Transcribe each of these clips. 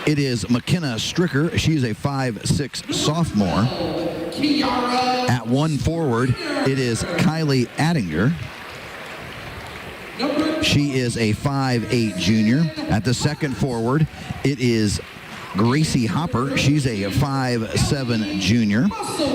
it is McKenna Stricker. She's a 5'6" sophomore. At 1 forward, it is Kylie Attinger. She is a 5'8" junior. At the second forward, it is Gracie Hopper. She's a 5'7" junior.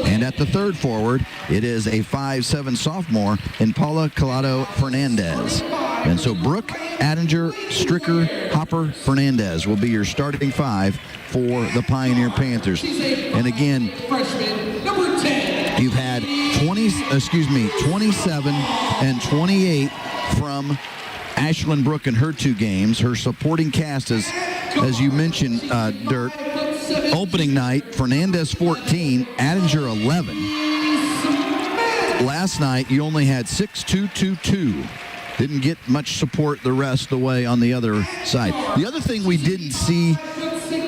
And at the third forward, it is a 5'7" sophomore in Paula Collado Fernandez. And so Brooke, Attinger, Stricker, Hopper, Fernandez will be your starting 5 for the Pioneer Panthers. And again, you've had 27 and 28 from Ashlyn Brooke in her 2 games. Her supporting cast is, as you mentioned, Dirk, opening night, Fernandez 14, Attinger 11. Last night, you only had 6-2-2-2. Didn't get much support the rest of the way on the other side. The other thing we didn't see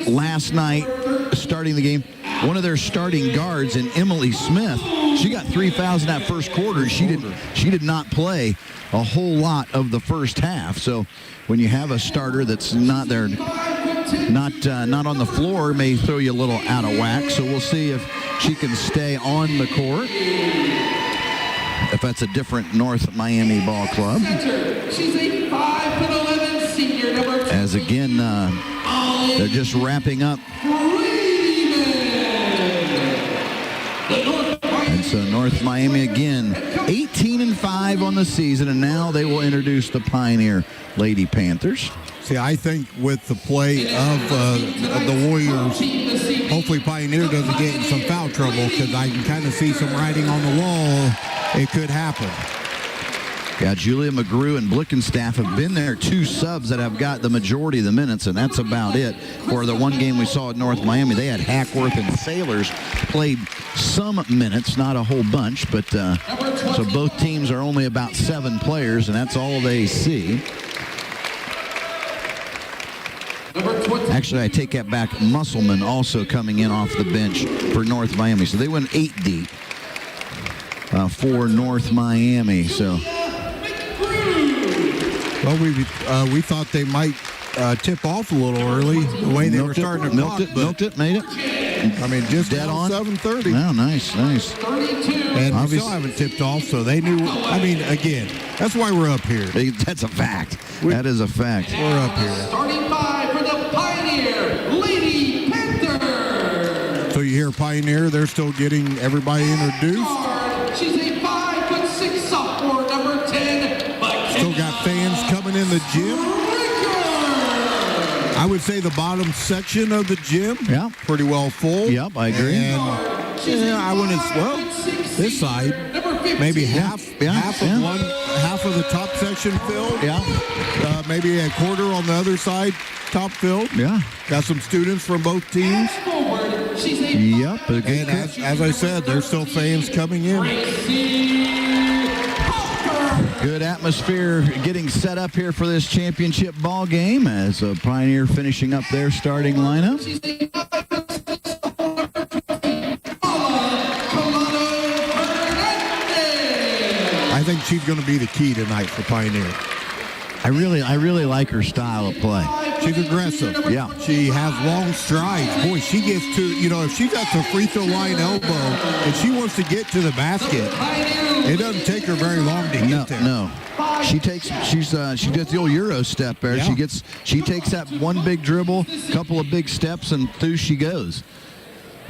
last night, starting the game, one of their starting guards in Emily Smith, she got 3 fouls in that first quarter. She did not play a whole lot of the first half. So when you have a starter that's not there, not on the floor, may throw you a little out of whack. So we'll see if she can stay on the court. If that's a different North Miami ball club. She's a 5'11" senior, number 2. As again, they're just wrapping up. And so North Miami again, 18-5 on the season, and now they will introduce the Pioneer Lady Panthers. See, I think with the play of the Warriors, hopefully Pioneer doesn't get in some foul trouble, because I can kind of see some writing on the wall. It could happen. Yeah, Julia McGrew and Blickenstaff have been there, 2 subs that have got the majority of the minutes, and that's about it. For the one game we saw at North Miami, they had Hackworth and Sailors played some minutes, not a whole bunch, but so both teams are only about 7 players, and that's all they see. Actually, I take that back. Musselman also coming in off the bench for North Miami, so they went 8 deep. For North Miami. So, well, we thought they might tip off a little early the way they were starting to milked it, made it. I mean, just dead on 7:30. Oh, nice. And we still haven't tipped off, so they knew. I mean, again, that's why we're up here. That's a fact. That is a fact. We're up here. Starting 5 for the Pioneer Lady Panthers. So you hear Pioneer, they're still getting everybody introduced. She's a 5'6" sophomore, number 10. Still got fans coming in the gym. I would say the bottom section of the gym, pretty well full. Yep, I agree. And I wouldn't. Well, this side, maybe half of the top section filled. Yeah. Maybe a quarter on the other side, top filled. Yeah. Got some students from both teams. Yep. And as I said, there's still fans coming in. Good atmosphere getting set up here for this championship ball game as Pioneer finishing up their starting lineup. I think she's going to be the key tonight for Pioneer. I really like her style of play. She's aggressive. Yeah. She has long strides. Boy, she gets to, if she's at the free throw line elbow and she wants to get to the basket, it doesn't take her very long to get there. No. She does the old Euro step there. Yeah. She takes that one big dribble, couple of big steps, and through she goes.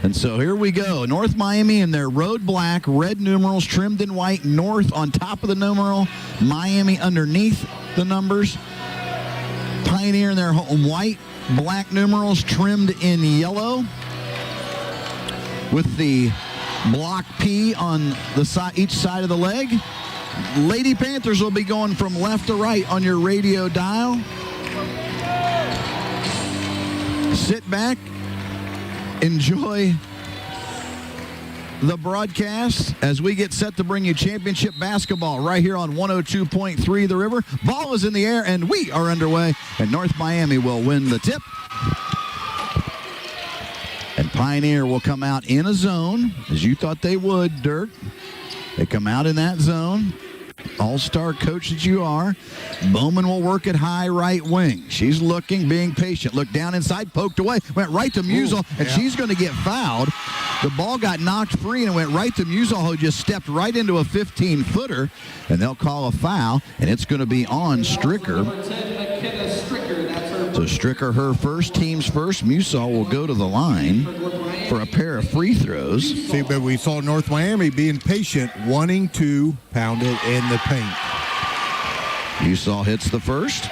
And so here we go. North Miami in their road black, red numerals trimmed in white, North on top of the numeral, Miami underneath the numbers. Pioneer in their white, black numerals trimmed in yellow with the block P on the side, each side of the leg. Lady Panthers will be going from left to right on your radio dial. Sit back, enjoy the broadcast as we get set to bring you championship basketball right here on 102.3 The River. Ball is in the air, and we are underway, and North Miami will win the tip. And Pioneer will come out in a zone, as you thought they would, Dirk. They come out in that zone. all-star coach that you are. Bowman will work at high right wing. She's looking, being patient. Look down inside, poked away, went right to Musel, and she's going to get fouled. The ball got knocked free and it went right to Musel, who just stepped right into a 15-footer, and they'll call a foul, and it's going to be on Stricker. So Stricker, her first, team's first. Musel will go to the line for a pair of free throws. See, but we saw North Miami being patient, wanting to pound it in the paint. Musel hits the first.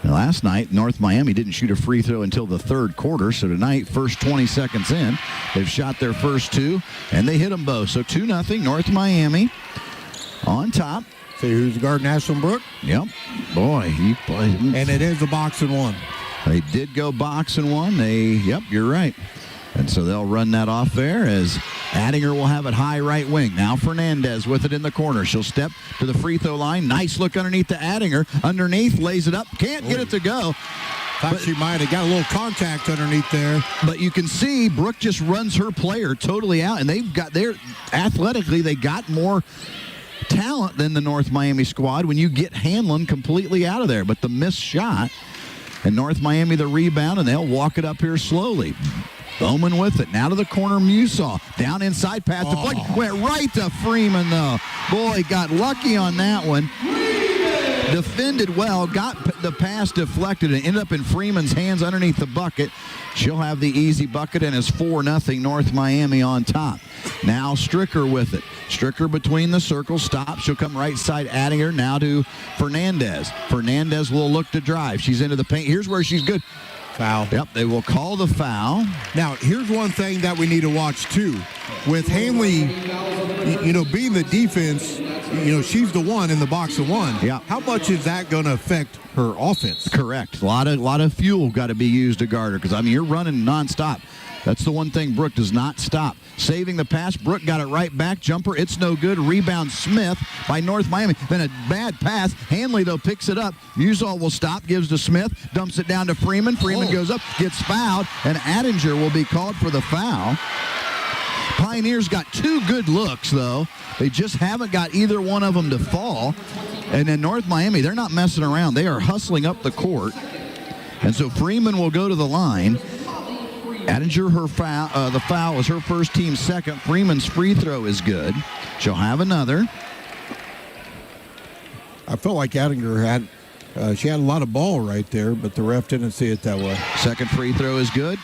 Now, last night, North Miami didn't shoot a free throw until the third quarter. So tonight, first 20 seconds in, they've shot their first two, and they hit them both. So 2-0, North Miami on top. See who's guarding Ashland Brook? Yep. Boy, he plays. And it is a box and one. They did go box and one. Yep, you're right. And so they'll run that off there as Addinger will have it high right wing. Now Fernandez with it in the corner. She'll step to the free throw line. Nice look underneath to Addinger. Underneath, lays it up. Can't get it to go. Thought she might have got a little contact underneath there. But you can see Brooke just runs her player totally out. And they've got their, athletically, they got more talent than the North Miami squad when you get Hanlon completely out of there. But the missed shot, and North Miami the rebound, and they'll walk it up here slowly. Bowman with it. Now to the corner, Musel. Down inside, pass deflected. Went right to Freeman, though. Boy, got lucky on that one. Defended well, got the pass deflected, and ended up in Freeman's hands underneath the bucket. She'll have the easy bucket, and it's 4-0 North Miami on top. Now Stricker with it. Stricker between the circles, stops. She'll come right side, adding her now to Fernandez. Fernandez will look to drive. She's into the paint. Here's where she's good. Foul. Yep, they will call the foul. Now, here's one thing that we need to watch, too. With Hanley, being the defense, she's the one in the box of one. Yeah. How much is that going to affect her offense? Correct. A lot of fuel got to be used to guard her because, you're running nonstop. That's the one thing Brooke does not stop. Saving the pass, Brooke got it right back. Jumper, it's no good. Rebound Smith by North Miami. Then a bad pass. Hanley, though, picks it up. Musel will stop, gives to Smith, dumps it down to Freeman. Freeman goes up, gets fouled, and Addinger will be called for the foul. Pioneers got two good looks, though. They just haven't got either one of them to fall. And then North Miami, they're not messing around. They are hustling up the court. And so Freeman will go to the line. Addinger, the foul is her first, team second. Freeman's free throw is good. She'll have another. I felt like Addinger she had a lot of ball right there, but the ref didn't see it that way. Second free throw is good.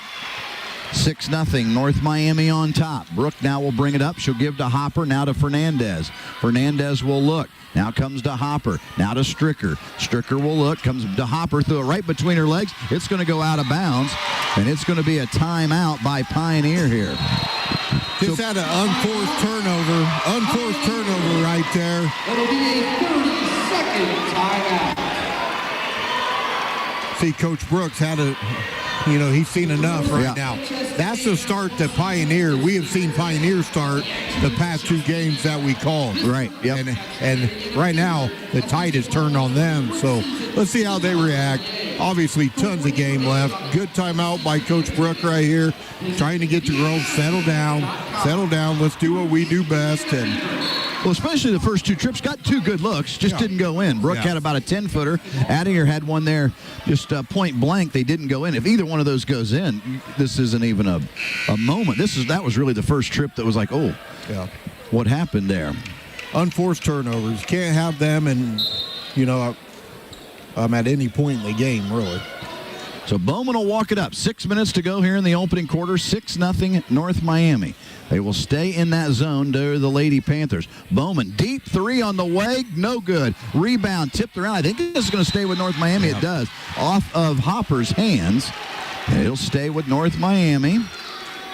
6-0, North Miami on top. Brooke now will bring it up. She'll give to Hopper, now to Fernandez. Fernandez will look. Now comes to Hopper. Now to Stricker. Stricker will look. Comes to Hopper, through it right between her legs. It's going to go out of bounds, and it's going to be a timeout by Pioneer here. Just had an unforced turnover. Unforced turnover right there. It'll be a 30-second timeout. See, Coach Brooks had he's seen enough right now. That's the start that Pioneer, we have seen Pioneer start the past two games that we called. Right, yep. And right now, the tide is turned on them. So let's see how they react. Obviously, tons of game left. Good timeout by Coach Brook right here. Trying to get the girls settle down. Let's do what we do best. Well, especially the first two trips, got two good looks, just didn't go in. Brooke had about a 10-footer. Addinger had one there just point blank. They didn't go in. If either one of those goes in, this isn't even a moment. That was really the first trip that was like, what happened there? Unforced turnovers. Can't have them at any point in the game, really. So Bowman will walk it up. 6 minutes to go here in the opening quarter. 6-0 North Miami. They will stay in that zone to the Lady Panthers. Bowman, deep three on the way, no good. Rebound tipped around. I think this is going to stay with North Miami. It does. Off of Hopper's hands. And it'll stay with North Miami.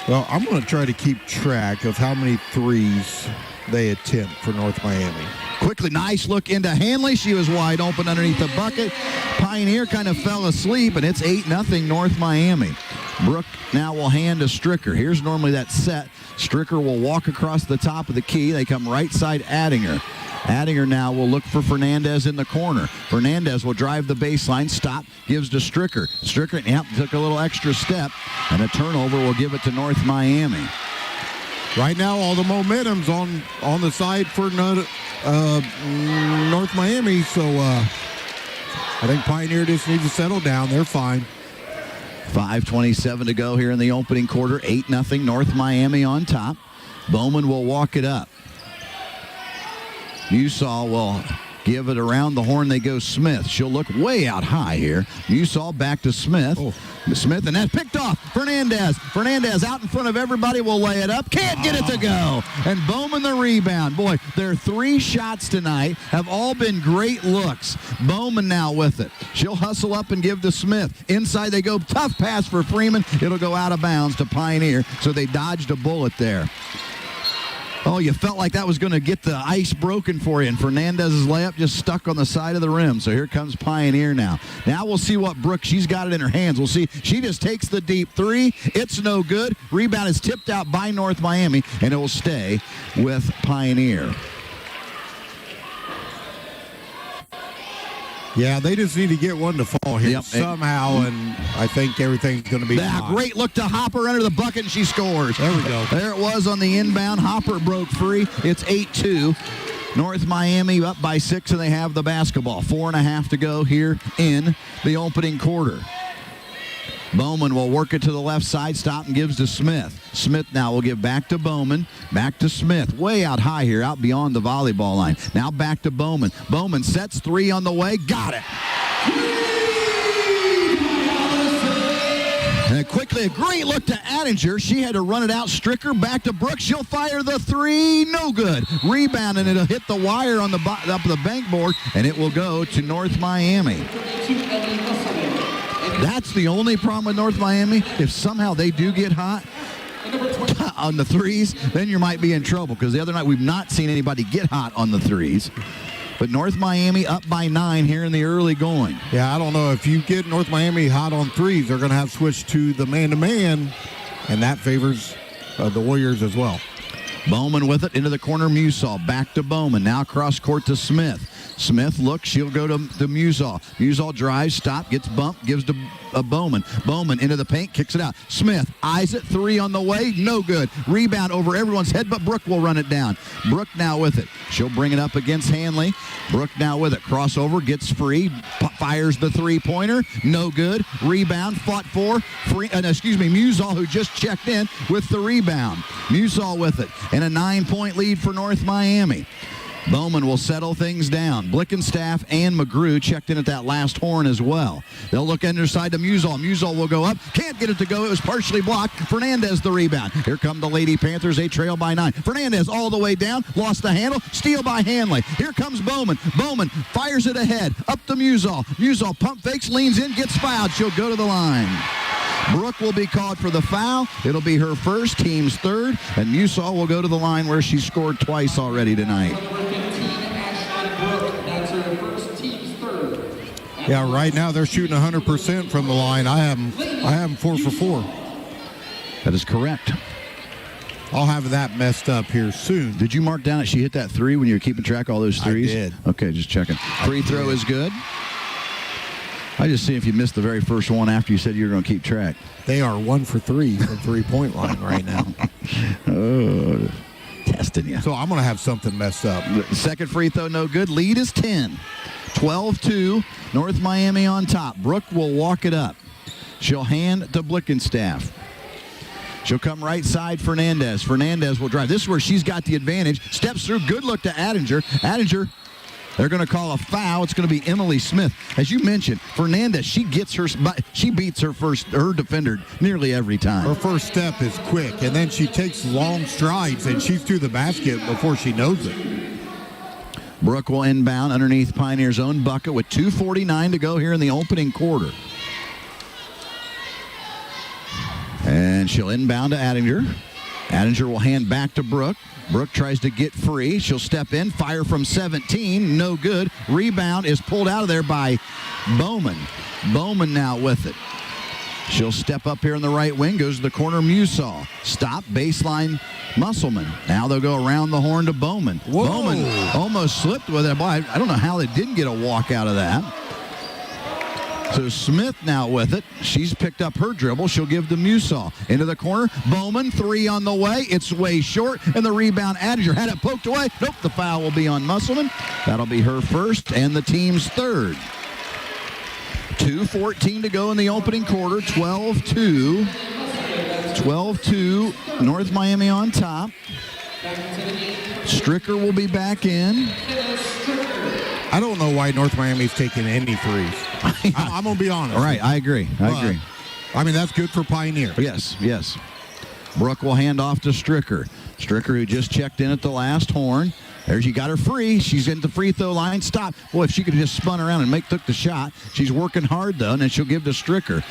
Well, I'm going to try to keep track of how many threes they attempt for North Miami. Quickly, nice look into Hanley. She was wide open underneath the bucket. Pioneer kind of fell asleep, and it's 8-0 North Miami. Brooke now will hand to Stricker. Here's normally that set. Stricker will walk across the top of the key. They come right side Addinger. Addinger now will look for Fernandez in the corner. Fernandez will drive the baseline, stop, gives to Stricker. Stricker took a little extra step, and a turnover will give it to North Miami. Right now, all the momentum's on the side for North Miami, so I think Pioneer just needs to settle down. They're fine. 5:27 to go here in the opening quarter. 8-0 North Miami on top. Bowman will walk it up. Musall will give it around the horn. They go Smith. She'll look way out high here. Musall back to Smith. Oh. Smith, and that's picked off. Fernandez out in front of everybody will lay it up. Can't get it to go. And Bowman the rebound. Boy, their 3 shots tonight have all been great looks. Bowman now with it. She'll hustle up and give to Smith. Inside they go. Tough pass for Freeman. It'll go out of bounds to Pioneer. So they dodged a bullet there. Oh, you felt like that was going to get the ice broken for you, and Fernandez's layup just stuck on the side of the rim. So here comes Pioneer now. Now we'll see what Brooke, she's got it in her hands. We'll see. She just takes the deep 3. It's no good. Rebound is tipped out by North Miami, and it will stay with Pioneer. Yeah, they just need to get one to fall here somehow, and I think everything's going to be fine. Great look to Hopper under the bucket, and she scores. There we go. There it was on the inbound. Hopper broke free. It's 8-2. North Miami up by 6, and they have the basketball. 4.5 to go here in the opening quarter. Bowman will work it to the left side, stop and gives to Smith. Smith now will give back to Bowman, back to Smith. Way out high here, out beyond the volleyball line. Now back to Bowman. Bowman sets 3 on the way, got it. And quickly, a great look to Attinger. She had to run it out. Stricker back to Brooks. She'll fire the 3. No good. Rebound, and it'll hit the wire on the up the bank board, and it will go to North Miami. That's the only problem with North Miami. If somehow they do get hot on the 3s, then you might be in trouble, because the other night we've not seen anybody get hot on the 3s. But North Miami up by 9 here in the early going. Yeah, I don't know. If you get North Miami hot on 3s, they're going to have to switch to the man-to-man, and that favors the Warriors as well. Bowman with it into the corner. Musall back to Bowman. Now cross court to Smith. Smith looks. She'll go to Musall. Musall drives, stop, gets bumped, gives to Bowman. Bowman into the paint, kicks it out. Smith eyes it. 3 on the way. No good. Rebound over everyone's head, but Brooke will run it down. Brooke now with it. She'll bring it up against Hanley. Brooke now with it. Crossover, gets free, fires the 3-pointer. No good. Rebound, fought for. Musall, who just checked in with the rebound. Musall with it. And a 9-point lead for North Miami. Bowman will settle things down. Blickenstaff and McGrew checked in at that last horn as well. They'll look underside to Musall. Musall will go up. Can't get it to go. It was partially blocked. Fernandez the rebound. Here come the Lady Panthers. They trail by 9. Fernandez all the way down. Lost the handle. Steal by Hanley. Here comes Bowman. Bowman fires it ahead. Up to Musall. Musall pump fakes, leans in, gets fouled. She'll go to the line. Brooke will be called for the foul. It'll be her first, team's 3rd, and Musall will go to the line where she scored twice already tonight. Yeah, right now they're shooting 100% from the line. I have them 4 for 4. That is correct. I'll have that messed up here soon. Did you mark down that she hit that 3 when you were keeping track of all those 3s? I did. Okay, just checking. Free throw is good. I just see if you missed the very first one after you said you were going to keep track. They are 1 for 3 from 3-point line right now. Oh, testing you. So I'm going to have something messed up. The second free throw, no good. Lead is 10. 12-2. North Miami on top. Brooke will walk it up. She'll hand to Blickenstaff. She'll come right side, Fernandez. Fernandez will drive. This is where she's got the advantage. Steps through. Good look to Attinger. Attinger. They're going to call a foul. It's going to be Emily Smith. As you mentioned, Fernandez, she beats her defender nearly every time. Her first step is quick, and then she takes long strides, and she's to the basket before she knows it. Brooke will inbound underneath Pioneer's own bucket with 2:49 to go here in the opening quarter. And she'll inbound to Attinger. Attinger will hand back to Brooke. Brooke tries to get free. She'll step in, fire from 17, no good. Rebound is pulled out of there by Bowman. Bowman now with it. She'll step up here in the right wing, goes to the corner, Musall. Stop, baseline, Musselman. Now they'll go around the horn to Bowman. Whoa. Bowman almost slipped with it. Boy, I don't know how they didn't get a walk out of that. So Smith now with it. She's picked up her dribble. She'll give to Musall. Into the corner. Bowman, 3 on the way. It's way short. And the rebound, Adinger had it poked away. Nope, the foul will be on Musselman. That'll be her first and the team's third. 2:14 to go in the opening quarter. 12-2. 12-2. North Miami on top. Stricker will be back in. I don't know why North Miami's taking any threes. I'm going to be honest. All right, I agree. I agree. I mean, that's good for Pioneer. Yes, yes. Brooke will hand off to Stricker. Stricker, who just checked in at the last horn. There she got her free. She's in the free throw line. Stop. Boy, if she could have just spun around and took the shot. She's working hard, though, and then she'll give to Stricker.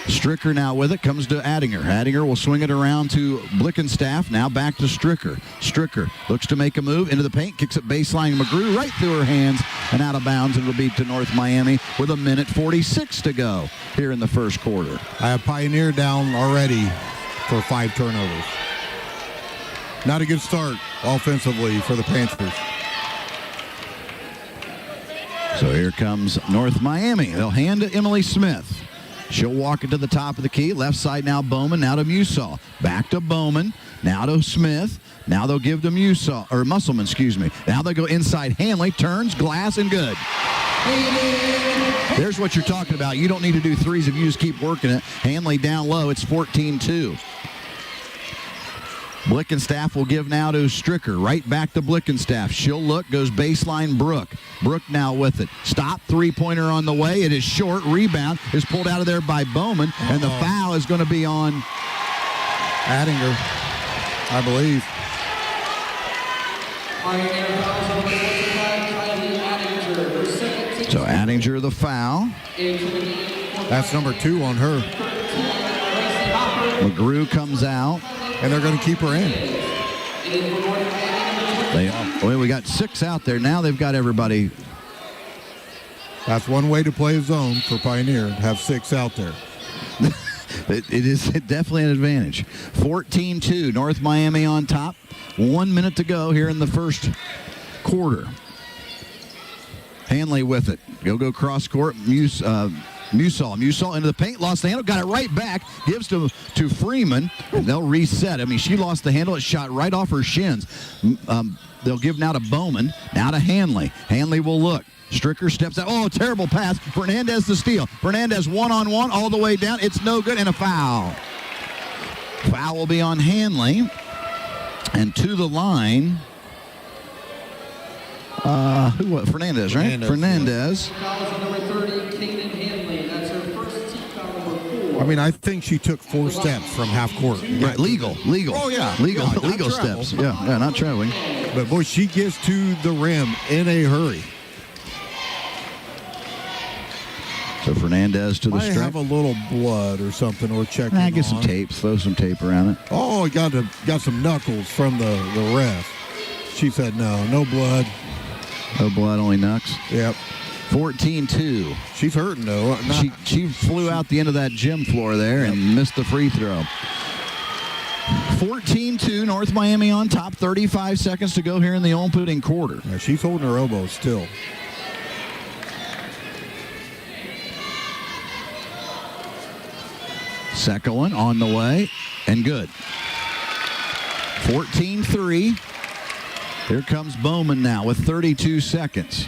Stricker now with it, comes to Adinger. Adinger will swing it around to Blickenstaff. Now back to Stricker. Stricker looks to make a move into the paint, kicks it baseline. McGrew right through her hands and out of bounds. It'll be to North Miami with 1:46 to go here in the first quarter. I have Pioneer down already for 5 turnovers. Not a good start offensively for the Panthers. So here comes North Miami. They'll hand to Emily Smith. She'll walk it to the top of the key. Left side now Bowman, now to Musall. Back to Bowman, now to Smith. Now they'll give to Musselman, excuse me. Now they go inside Hanley, turns, glass, and good. There's what you're talking about. You don't need to do threes if you just keep working it. Hanley down low, it's 14-2. Blickenstaff will give now to Stricker. Right back to Blickenstaff. She'll look, goes baseline Brooke. Brooke now with it. Stop, three-pointer on the way. It is short. Rebound is pulled out of there by Bowman, and the foul is going to be on Adinger, I believe. So Adinger the foul. That's number 2 on her. McGrew comes out. And they're going to keep her in. We got 6 out there. Now they've got everybody. That's one way to play a zone for Pioneer, have 6 out there. It is definitely an advantage. 14-2, North Miami on top. 1 minute to go here in the first quarter. Hanley with it. Go cross court. Musall into the paint, lost the handle, got it right back, gives to Freeman, and they'll reset. I mean, she lost the handle, it shot right off her shins. They'll give now to Bowman, now to Hanley. Hanley will look. Stricker steps out. Oh, terrible pass. Fernandez the steal. Fernandez one-on-one all the way down. It's no good, and a foul. Foul will be on Hanley. And to the line, Fernandez, right? Fernandez. I mean, I think she took 4 steps from half court. Right, legal. Oh, yeah. Legal steps. Yeah, not traveling. But, boy, she gets to the rim in a hurry. So Fernandez to the Might strike. have a little blood or something or check. Get some tape. Throw some tape around it. Oh, got some knuckles from the ref. She said no blood. No blood, only knucks. Yep. 14-2. She's hurting, though. She flew out the end of that gym floor there and missed the free throw. 14-2, North Miami on top. 35 seconds to go here in the opening quarter. Yeah, she's holding her elbow still. Second one on the way, and good. 14-3. Here comes Bowman now with 32 seconds.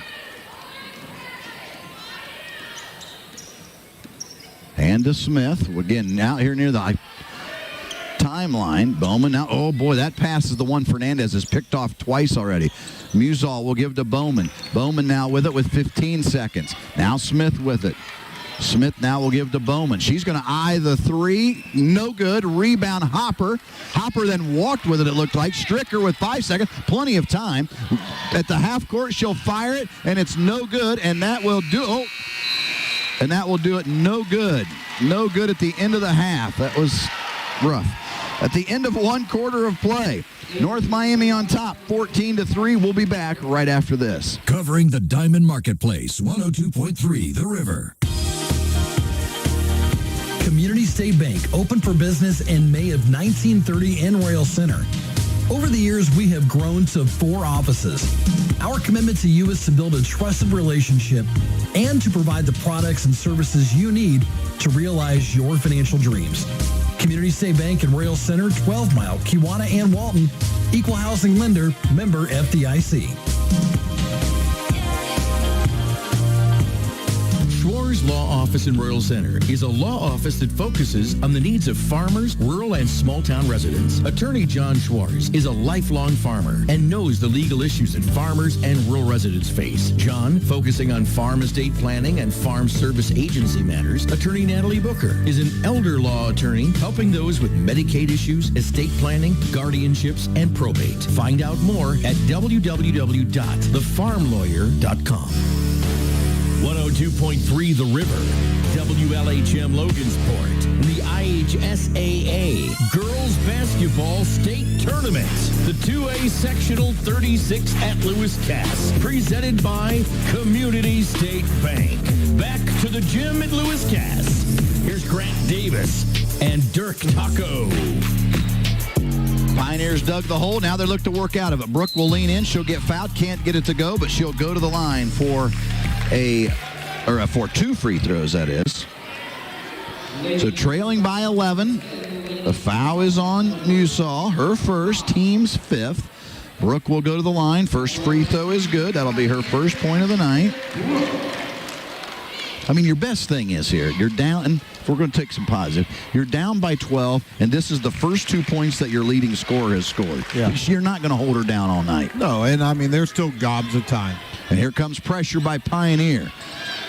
Hand to Smith. Again, now here near the timeline. Bowman now. Oh, boy, that pass is the one Fernandez has picked off twice already. Musall will give to Bowman. Bowman now with it with 15 seconds. Now Smith with it. Smith now will give to Bowman. She's going to eye the three. No good. Rebound Hopper. Hopper then walked with it, it looked like. Stricker with 5 seconds. Plenty of time. At the half court, she'll fire it, and it's no good, and that will do it. No good. No good at the end of the half. That was rough. At the end of one quarter of play, North Miami on top, 14-3. We'll be back right after this. Covering the Diamond Marketplace, 102.3 The River. Community State Bank opened for business in May of 1930 in Royal Center. Over the years, we have grown to 4 offices. Our commitment to you is to build a trusted relationship and to provide the products and services you need to realize your financial dreams. Community State Bank and Royal Center, 12 Mile, Kewanna, and Walton. Equal housing lender, member FDIC. Schwar's Law Office in Royal Center is a law office that focuses on the needs of farmers, rural and small-town residents. Attorney John Schwarz is a lifelong farmer and knows the legal issues that farmers and rural residents face. John, focusing on farm estate planning and farm service agency matters. Attorney Natalie Booker is an elder law attorney helping those with Medicaid issues, estate planning, guardianships, and probate. Find out more at www.thefarmlawyer.com. 102.3 The River, WLHM Logansport, the IHSAA Girls Basketball State Tournament, the 2A Sectional 36 at Lewis Cass, presented by Community State Bank. Back to the gym at Lewis Cass. Here's Grant Davis and Dirk Taco. Pioneers dug the hole. Now they look to work out of it. Brooke will lean in. She'll get fouled. Can't get it to go, but she'll go to the line for for 2 free throws, that is. So trailing by 11. The foul is on Musall. Her first, team's 5th. Brooke will go to the line. First free throw is good. That'll be her first point of the night. I mean, your best thing is here. You're down, and if we're going to take some positive, you're down by 12, and this is the first 2 points that your leading scorer has scored. Yeah. You're not going to hold her down all night. No, and I mean, there's still gobs of time. And here comes pressure by Pioneer.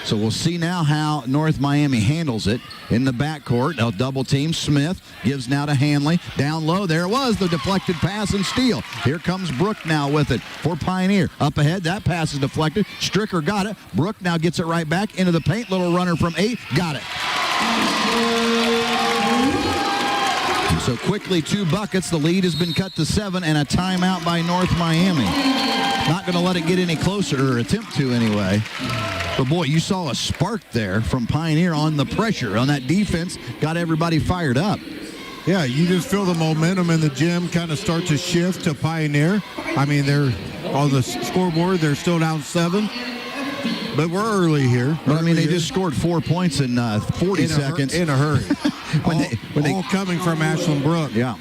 So we'll see now how North Miami handles it in the backcourt. They'll double team. Smith gives now to Hanley. Down low, there it was, the deflected pass and steal. Here comes Brooke now with it for Pioneer. Up ahead, that pass is deflected. Stricker got it. Brooke now gets it right back into the paint. Little runner from 8. Got it. So quickly 2 buckets. The lead has been cut to 7 and a timeout by North Miami. Not going to let it get any closer, or attempt to anyway. But boy, you saw a spark there from Pioneer on the pressure on that defense. Got everybody fired up. Yeah, you just feel the momentum in the gym kind of start to shift to Pioneer. I mean, they're on the scoreboard. They're still down 7. But we're early here. But I mean, they just scored 4 points in 40 seconds. In a hurry. all coming from Ashland Brook. Yeah,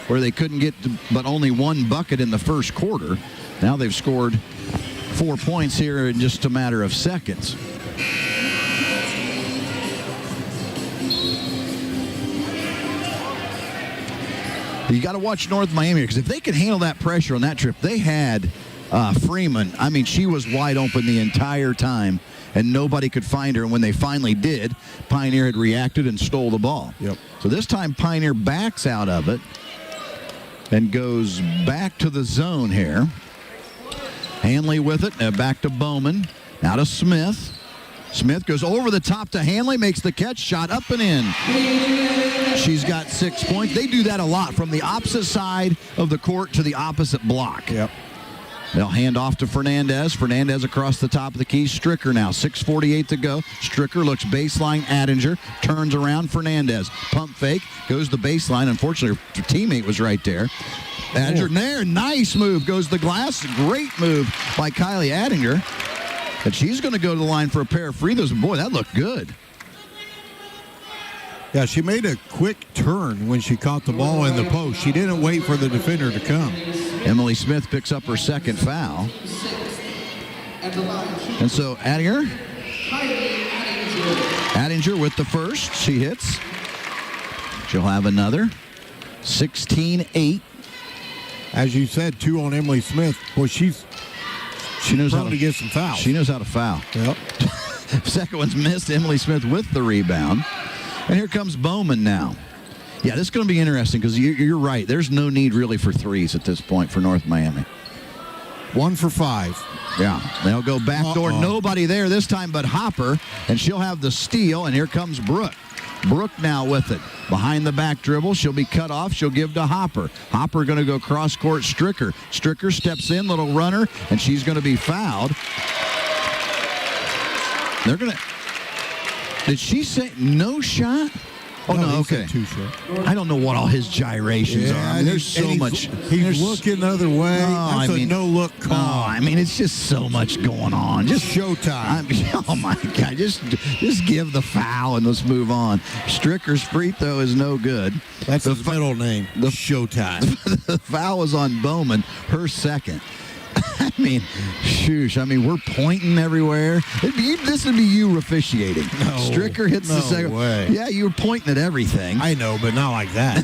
where they couldn't get but only 1 bucket in the first quarter. Now they've scored 4 points here in just a matter of seconds. You got to watch North Miami, because if they can handle that pressure on that trip, they had Freeman. I mean, she was wide open the entire time, and nobody could find her. And when they finally did, Pioneer had reacted and stole the ball. Yep. So this time Pioneer backs out of it and goes back to the zone here. Hanley with it. Now back to Bowman. Now to Smith. Smith goes over the top to Hanley, makes the catch, shot up and in. She's got 6 points. They do that a lot from the opposite side of the court to the opposite block. Yep. They'll hand off to Fernandez. Fernandez across the top of the key. Stricker now, 6:48 to go. Stricker looks baseline, Attinger, turns around, Fernandez. Pump fake, goes the baseline. Unfortunately, her teammate was right there. Attinger there, nice move, goes the glass. Great move by Kylie Attinger. And she's going to go to the line for a pair of free throws. Boy, that looked good. Yeah, she made a quick turn when she caught the ball in the post. She didn't wait for the defender to come. Emily Smith picks up her second foul. And so Attinger with the first. She hits. She'll have another. 16-8. As you said, 2 on Emily Smith. Boy, she knows how to get some fouls. She knows how to foul. Yep. Second one's missed. Emily Smith with the rebound. And here comes Bowman now. Yeah, this is going to be interesting, because you're right. There's no need really for threes at this point for North Miami. 1 for 5. Yeah, they'll go backdoor. Nobody there this time but Hopper, and she'll have the steal, and here comes Brooke. Brooke now with it. Behind the back dribble. She'll be cut off. She'll give to Hopper. Hopper going to go cross-court. Stricker. Stricker steps in, little runner, and she's going to be fouled. They're going to... Did she say no shot? Oh, no, he okay. said too short. I don't know what all his gyrations are. I mean, there's so much. He's looking the other way. That's a no-look call. No, I mean, it's just so much going on. Just showtime. Oh, my God. Just give the foul and let's move on. Stricker's free throw is no good. That's his middle name, Showtime. The foul was on Bowman, her second. I mean, shoosh. I mean, we're pointing everywhere. This would be you officiating. No, Stricker hits the second. Way. Yeah, you were pointing at everything. I know, but not like that.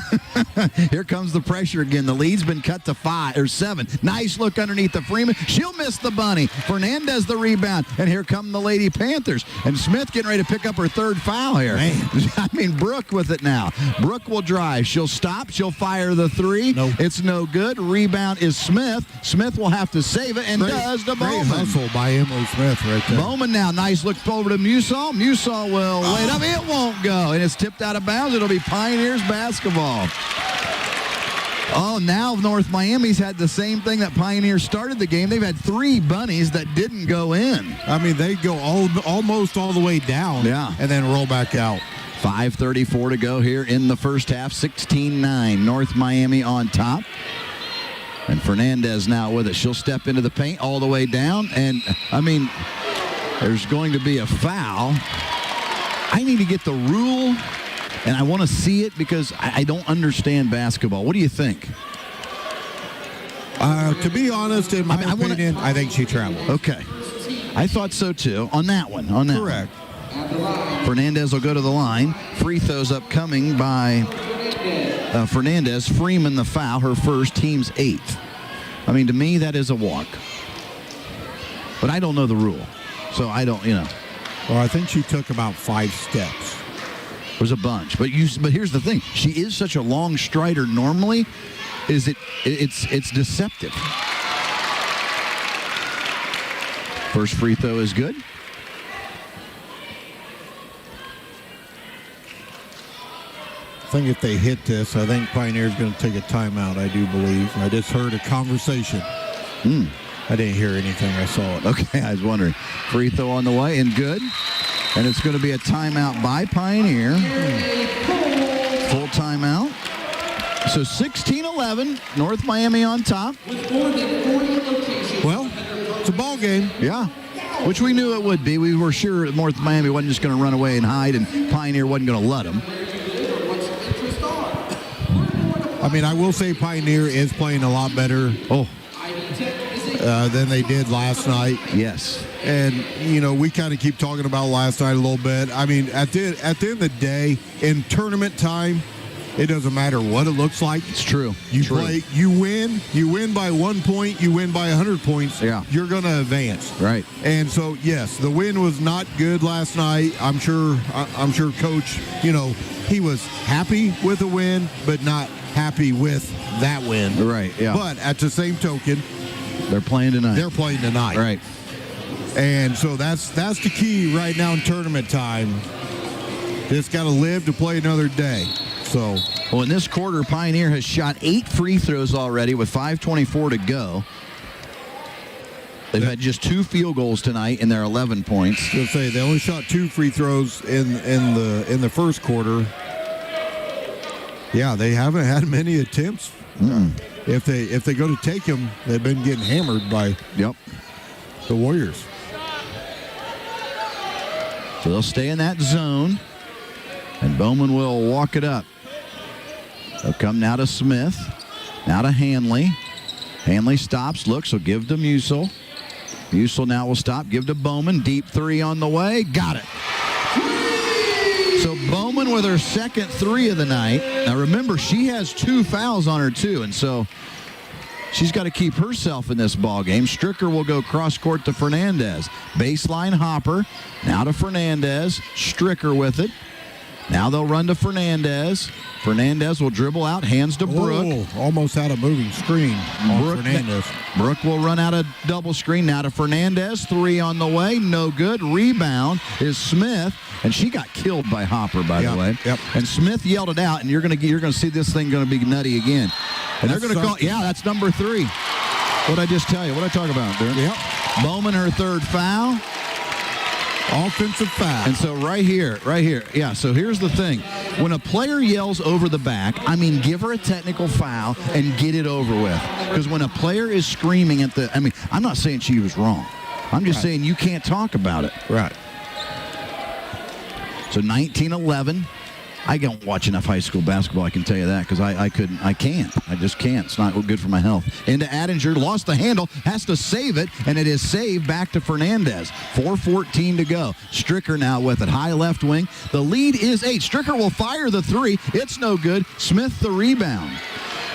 Here comes the pressure again. The lead's been cut to 5 or 7. Nice look underneath the Freeman. She'll miss the bunny. Fernandez the rebound. And here come the Lady Panthers. And Smith getting ready to pick up her third foul here. Man. I mean, Brooke with it now. Brooke will drive. She'll stop. She'll fire the 3. Nope. It's no good. Rebound is Smith. Smith will have to save it and does to Bowman. Great hustle by Emily Smith right there. Bowman now. Nice look over to Musall. Musall will wait up. It won't go. And it's tipped out of bounds. It'll be Pioneers basketball. Oh, now North Miami's had the same thing that Pioneers started the game. They've had 3 bunnies that didn't go in. I mean, they go almost all the way down and then roll back out. 5:34 to go here in the first half. 16-9. North Miami on top. And Fernandez now with it. She'll step into the paint all the way down. And, I mean, there's going to be a foul. I need to get the rule, and I want to see it because I don't understand basketball. What do you think? To be honest, in my opinion, I think she traveled. Okay. I thought so, too, on that one. Correct. Fernandez will go to the line. Free throws upcoming by Fernandez. Freeman the foul, her first, team's 8th. I mean, to me, that is a walk. But I don't know the rule. So I don't, Well, I think she took about 5 steps. There's a bunch. But here's the thing. She is such a long strider normally. It's deceptive. First free throw is good. I think if they hit this, I think Pioneer's going to take a timeout, I do believe. I just heard a conversation. I didn't hear anything. I saw it. Okay, I was wondering. Free throw on the way and good. And it's going to be a timeout by Pioneer. Full timeout. So 16-11, North Miami on top. Well, it's a ball game. Yeah, which we knew it would be. We were sure North Miami wasn't just going to run away and hide, and Pioneer wasn't going to let them. I mean, I will say Pioneer is playing a lot better than they did last night. Yes. And, we kind of keep talking about last night a little bit. I mean, at the end of the day, in tournament time, it doesn't matter what it looks like. It's true. Play, you win by 1 point, you win by 100 points. Yeah. You're going to advance. Right. And so, yes, the win was not good last night. I'm sure Coach, he was happy with the win, but not happy with that win. Right, yeah. But at the same token, they're playing tonight. Right. And so that's the key right now in tournament time. Just got to live to play another day. So, well, in this quarter, Pioneer has shot 8 free throws already with 5:24 to go. They've had just 2 field goals tonight in their 11 points. I was going to say they only shot 2 free throws in the first quarter. Yeah, they haven't had many attempts. If they go to take them, they've been getting hammered by the Warriors. So they'll stay in that zone, and Bowman will walk it up. They'll come now to Smith, now to Hanley. Hanley stops, looks, will give to Musall. Musall now will stop, give to Bowman. Deep 3 on the way, got it. So Bowman with her second 3 of the night. Now remember, she has 2 fouls on her too, and so she's got to keep herself in this ball game. Stricker will go cross court to Fernandez. Baseline Hopper. Now to Fernandez. Stricker with it. Now they'll run to Fernandez. Fernandez will dribble out, hands to Brooke. Oh, almost had a moving screen on Fernandez. Brooke will run out a double screen. Now to Fernandez. 3 on the way. No good. Rebound is Smith. And she got killed by Hopper, by the way. Yep. And Smith yelled it out, and you're gonna see this thing gonna be nutty again. And they're gonna call. Yeah, that's number 3. What'd I just tell you? What'd I talk about, Derek? Yep. Bowman, her 3rd foul. Offensive foul. And so right here. Yeah, so here's the thing. When a player yells over the back, I mean, give her a technical foul and get it over with. Because when a player is screaming at the, I mean, I'm not saying she was wrong. I'm just saying you can't talk about it. Right. So 19-11. I don't watch enough high school basketball, I can tell you that, because I can't. I just can't. It's not good for my health. Into Adinger, lost the handle, has to save it, and it is saved back to Fernandez. 4:14 to go. Stricker now with it. High left wing. The lead is 8. Stricker will fire the 3. It's no good. Smith the rebound.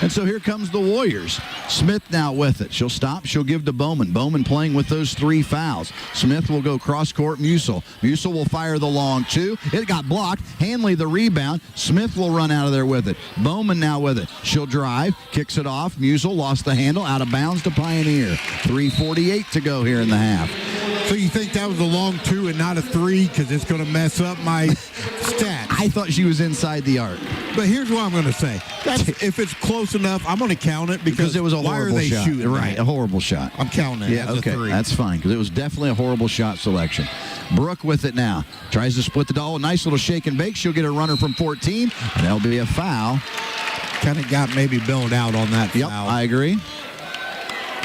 And so here comes the Warriors. Smith now with it. She'll stop. She'll give to Bowman. Bowman playing with those 3 fouls. Smith will go cross-court. Musil. Musil will fire the long 2. It got blocked. Hanley the rebound. Smith will run out of there with it. Bowman now with it. She'll drive. Kicks it off. Musil lost the handle. Out of bounds to Pioneer. 3:48 to go here in the half. So you think that was a long 2 and not a 3 because it's going to mess up my stats? I thought she was inside the arc. But here's what I'm going to say. If it's close enough, I'm going to count it because it was a why horrible are they shot. shooting? Right, a horrible shot. I'm counting it as okay, a 3. that's fine because it was definitely a horrible shot selection. Brooke with it now. Tries to split the ball. Nice little shake and bake. She'll get a runner from 14, and there'll be a foul. Kind of got maybe bailed out on that Yep, foul. I agree.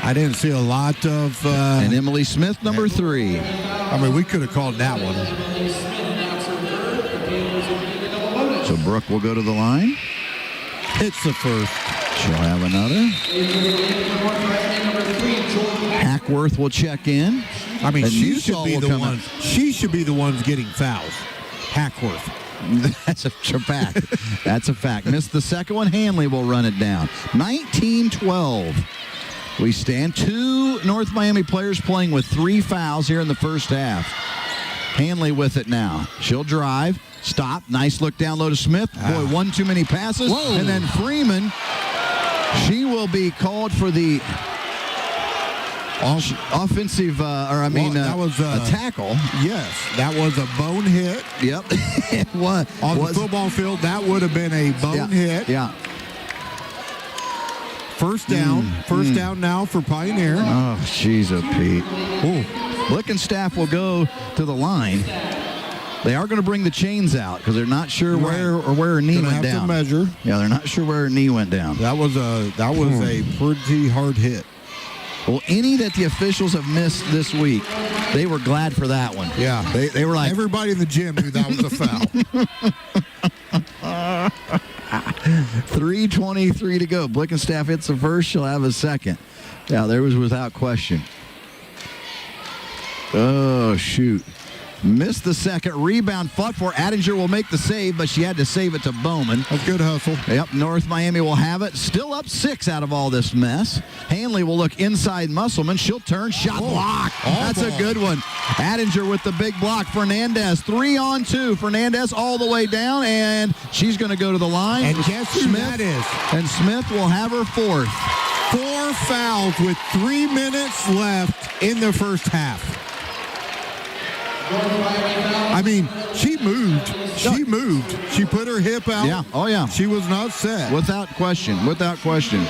I didn't see a lot of... and Emily Smith, number 3. I mean, we could have called that one. So Brooke will go to the line. It's the first. She'll have another. Hackworth will check in. I mean, And she Musil should be will the come one. in. She should be the ones getting fouls. Hackworth. That's a fact. That's a fact. Missed the second one. Hanley will run it down. 19-12. We stand. 2 North Miami players playing with 3 fouls here in the first half. Hanley with it now. She'll drive. Stop. Nice look down low to Smith. Boy, one too many passes. Whoa. And then Freeman, she will be called for the offensive, that was a tackle. Yes, that was a bone hit. Yep. It was. On the football field, that would have been a bone hit. Yeah. First down. First down now for Pioneer. Oh, jeez, Pete. Ooh. Blickenstaff will go to the line. They are going to bring the chains out because they're not sure where her knee Gonna went have down. to measure. Yeah, they're not sure where her knee went down. That was a pretty hard hit. Well, any that the officials have missed this week, they were glad for that one. Yeah. They were like, Everybody in the gym knew that was a foul. 3:23 to go. Blickenstaff hits the first. She'll have a second. Yeah, there was without question. Oh, shoot. Missed the second. Rebound fought for. Adinger will make the save, but she had to save it to Bowman. That's good hustle. Yep, North Miami will have it. Still up 6 out of all this mess. Hanley will look inside Musselman. She'll turn. Shot block. That's a good one. Adinger with the big block. Fernandez, 3-on-2. Fernandez all the way down, and she's going to go to the line. And guess who that is? And Smith will have her 4th. 4 fouls with 3 minutes left in the first half. I mean, she moved. She moved. She put her hip out. Yeah. Oh, yeah. She was not set. Without question. Without question.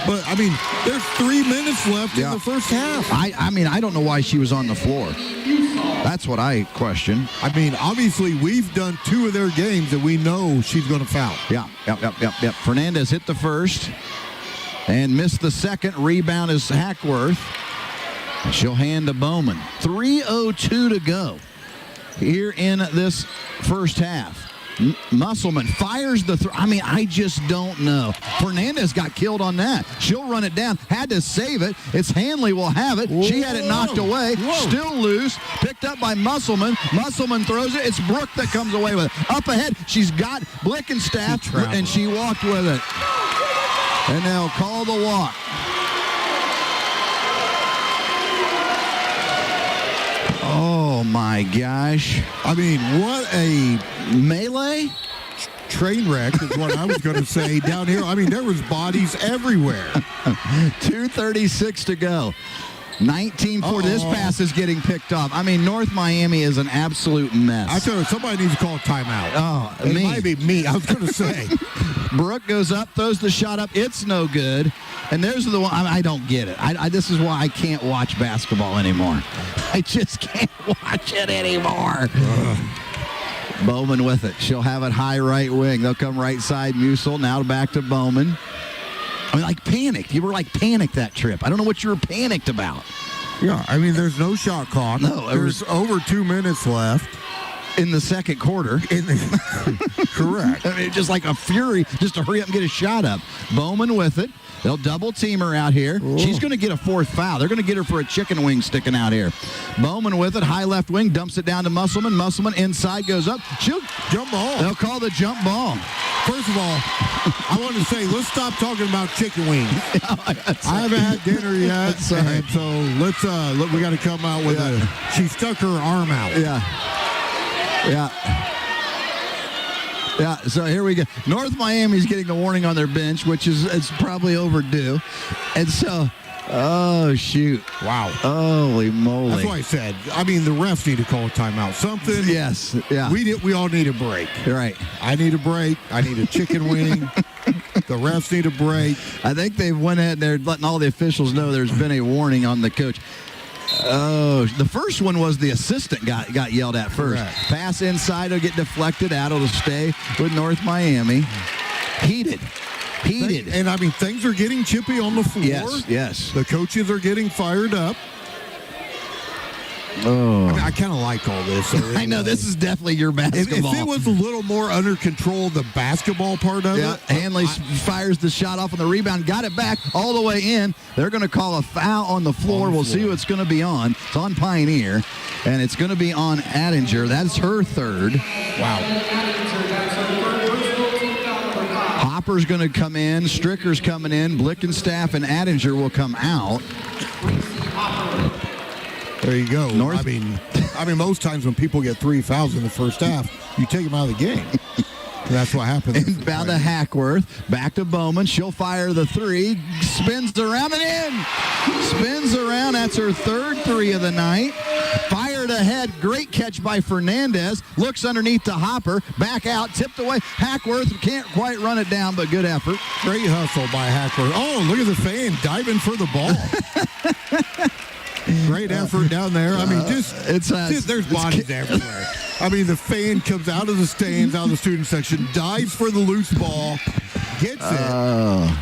But, I mean, there's 3 minutes left in the first half. I mean, I don't know why she was on the floor. That's what I question. I mean, obviously, we've done 2 of their games that we know she's going to foul. Yeah. Yep. Fernandez hit the first and missed the second. Rebound is Hackworth. She'll hand to Bowman. 3:02 to go here in this first half. Musselman fires the I mean, I just don't know. Fernandez got killed on that. She'll run it down. Had to save it. It's Hanley will have it. She had it knocked away. Still loose. Picked up by Musselman. Musselman throws it. It's Brooke that comes away with it. Up ahead, she's got Blickenstaff, and she walked with it. And they'll call the walk. Oh, my gosh. I mean, what a melee? Train wreck is what I was going to say down here. I mean, there was bodies everywhere. 2:36 to go. 19-4. This pass is getting picked off. I mean, North Miami is an absolute mess. I tell you, somebody needs to call a timeout. Oh, it me. might be me. I was going to say. Brooke goes up, throws the shot up. It's no good. And there's the one. I don't get it. This is why I can't watch basketball anymore. I just can't watch it anymore. Bowman with it. She'll have it high right wing. They'll come right side. Musil now back to Bowman. I mean, like panicked. You were like panicked that trip. I don't know what you were panicked about. Yeah, I mean, there's no shot clock. No, there's over 2 minutes left. In the second quarter. Correct. I mean, just like a fury, just to hurry up and get a shot up. Bowman with it. They'll double team her out here. Ooh. She's going to get a fourth foul. They're going to get her for a chicken wing sticking out here. Bowman with it, high left wing, dumps it down to Musselman. Musselman inside, goes up. She'll jump ball. They'll call the jump ball. First of all, I want to say, let's stop talking about chicken wings. I haven't had dinner yet, and so we got to come out with she stuck her arm out. Yeah, so here we go. North Miami's getting a warning on their bench, which is it's probably overdue. And so, oh, shoot. Wow. Holy moly. That's what I said. I mean, the refs need to call a timeout. Something. Yes, yeah. We all need a break. You're right. I need a break. I need a chicken wing. The refs need a break. I think they went ahead and they're letting all the officials know there's been a warning on the coach. Oh, the first one was the assistant got yelled at first. Correct. Pass inside will get deflected out. It'll stay with North Miami. Heated. And, I mean, things are getting chippy on the floor. Yes. The coaches are getting fired up. Oh. I mean, I kind of like all this. I know, this is definitely your basketball. If it was a little more under control, the basketball part of it. Hanley fires the shot off on the rebound, got it back all the way in. They're going to call a foul on the floor. We'll see who it's going to be on. It's on Pioneer, and it's going to be on Attinger. That's her third. Wow. Hopper's going to come in. Stricker's coming in. Blickenstaff and Attinger will come out. There you go. I mean, most times when people get 3 fouls in the first half, you take them out of the game. That's what happens. Inbound to Hackworth. Back to Bowman. She'll fire the three. Spins around and in. Spins around. That's her third three of the night. Fired ahead. Great catch by Fernandez. Looks underneath to Hopper. Back out. Tipped away. Hackworth can't quite run it down, but good effort. Great hustle by Hackworth. Oh, look at the fan diving for the ball. Great effort down there. I mean, there's bodies everywhere. I mean, the fan comes out of the stands, out of the student section, dives for the loose ball, gets it.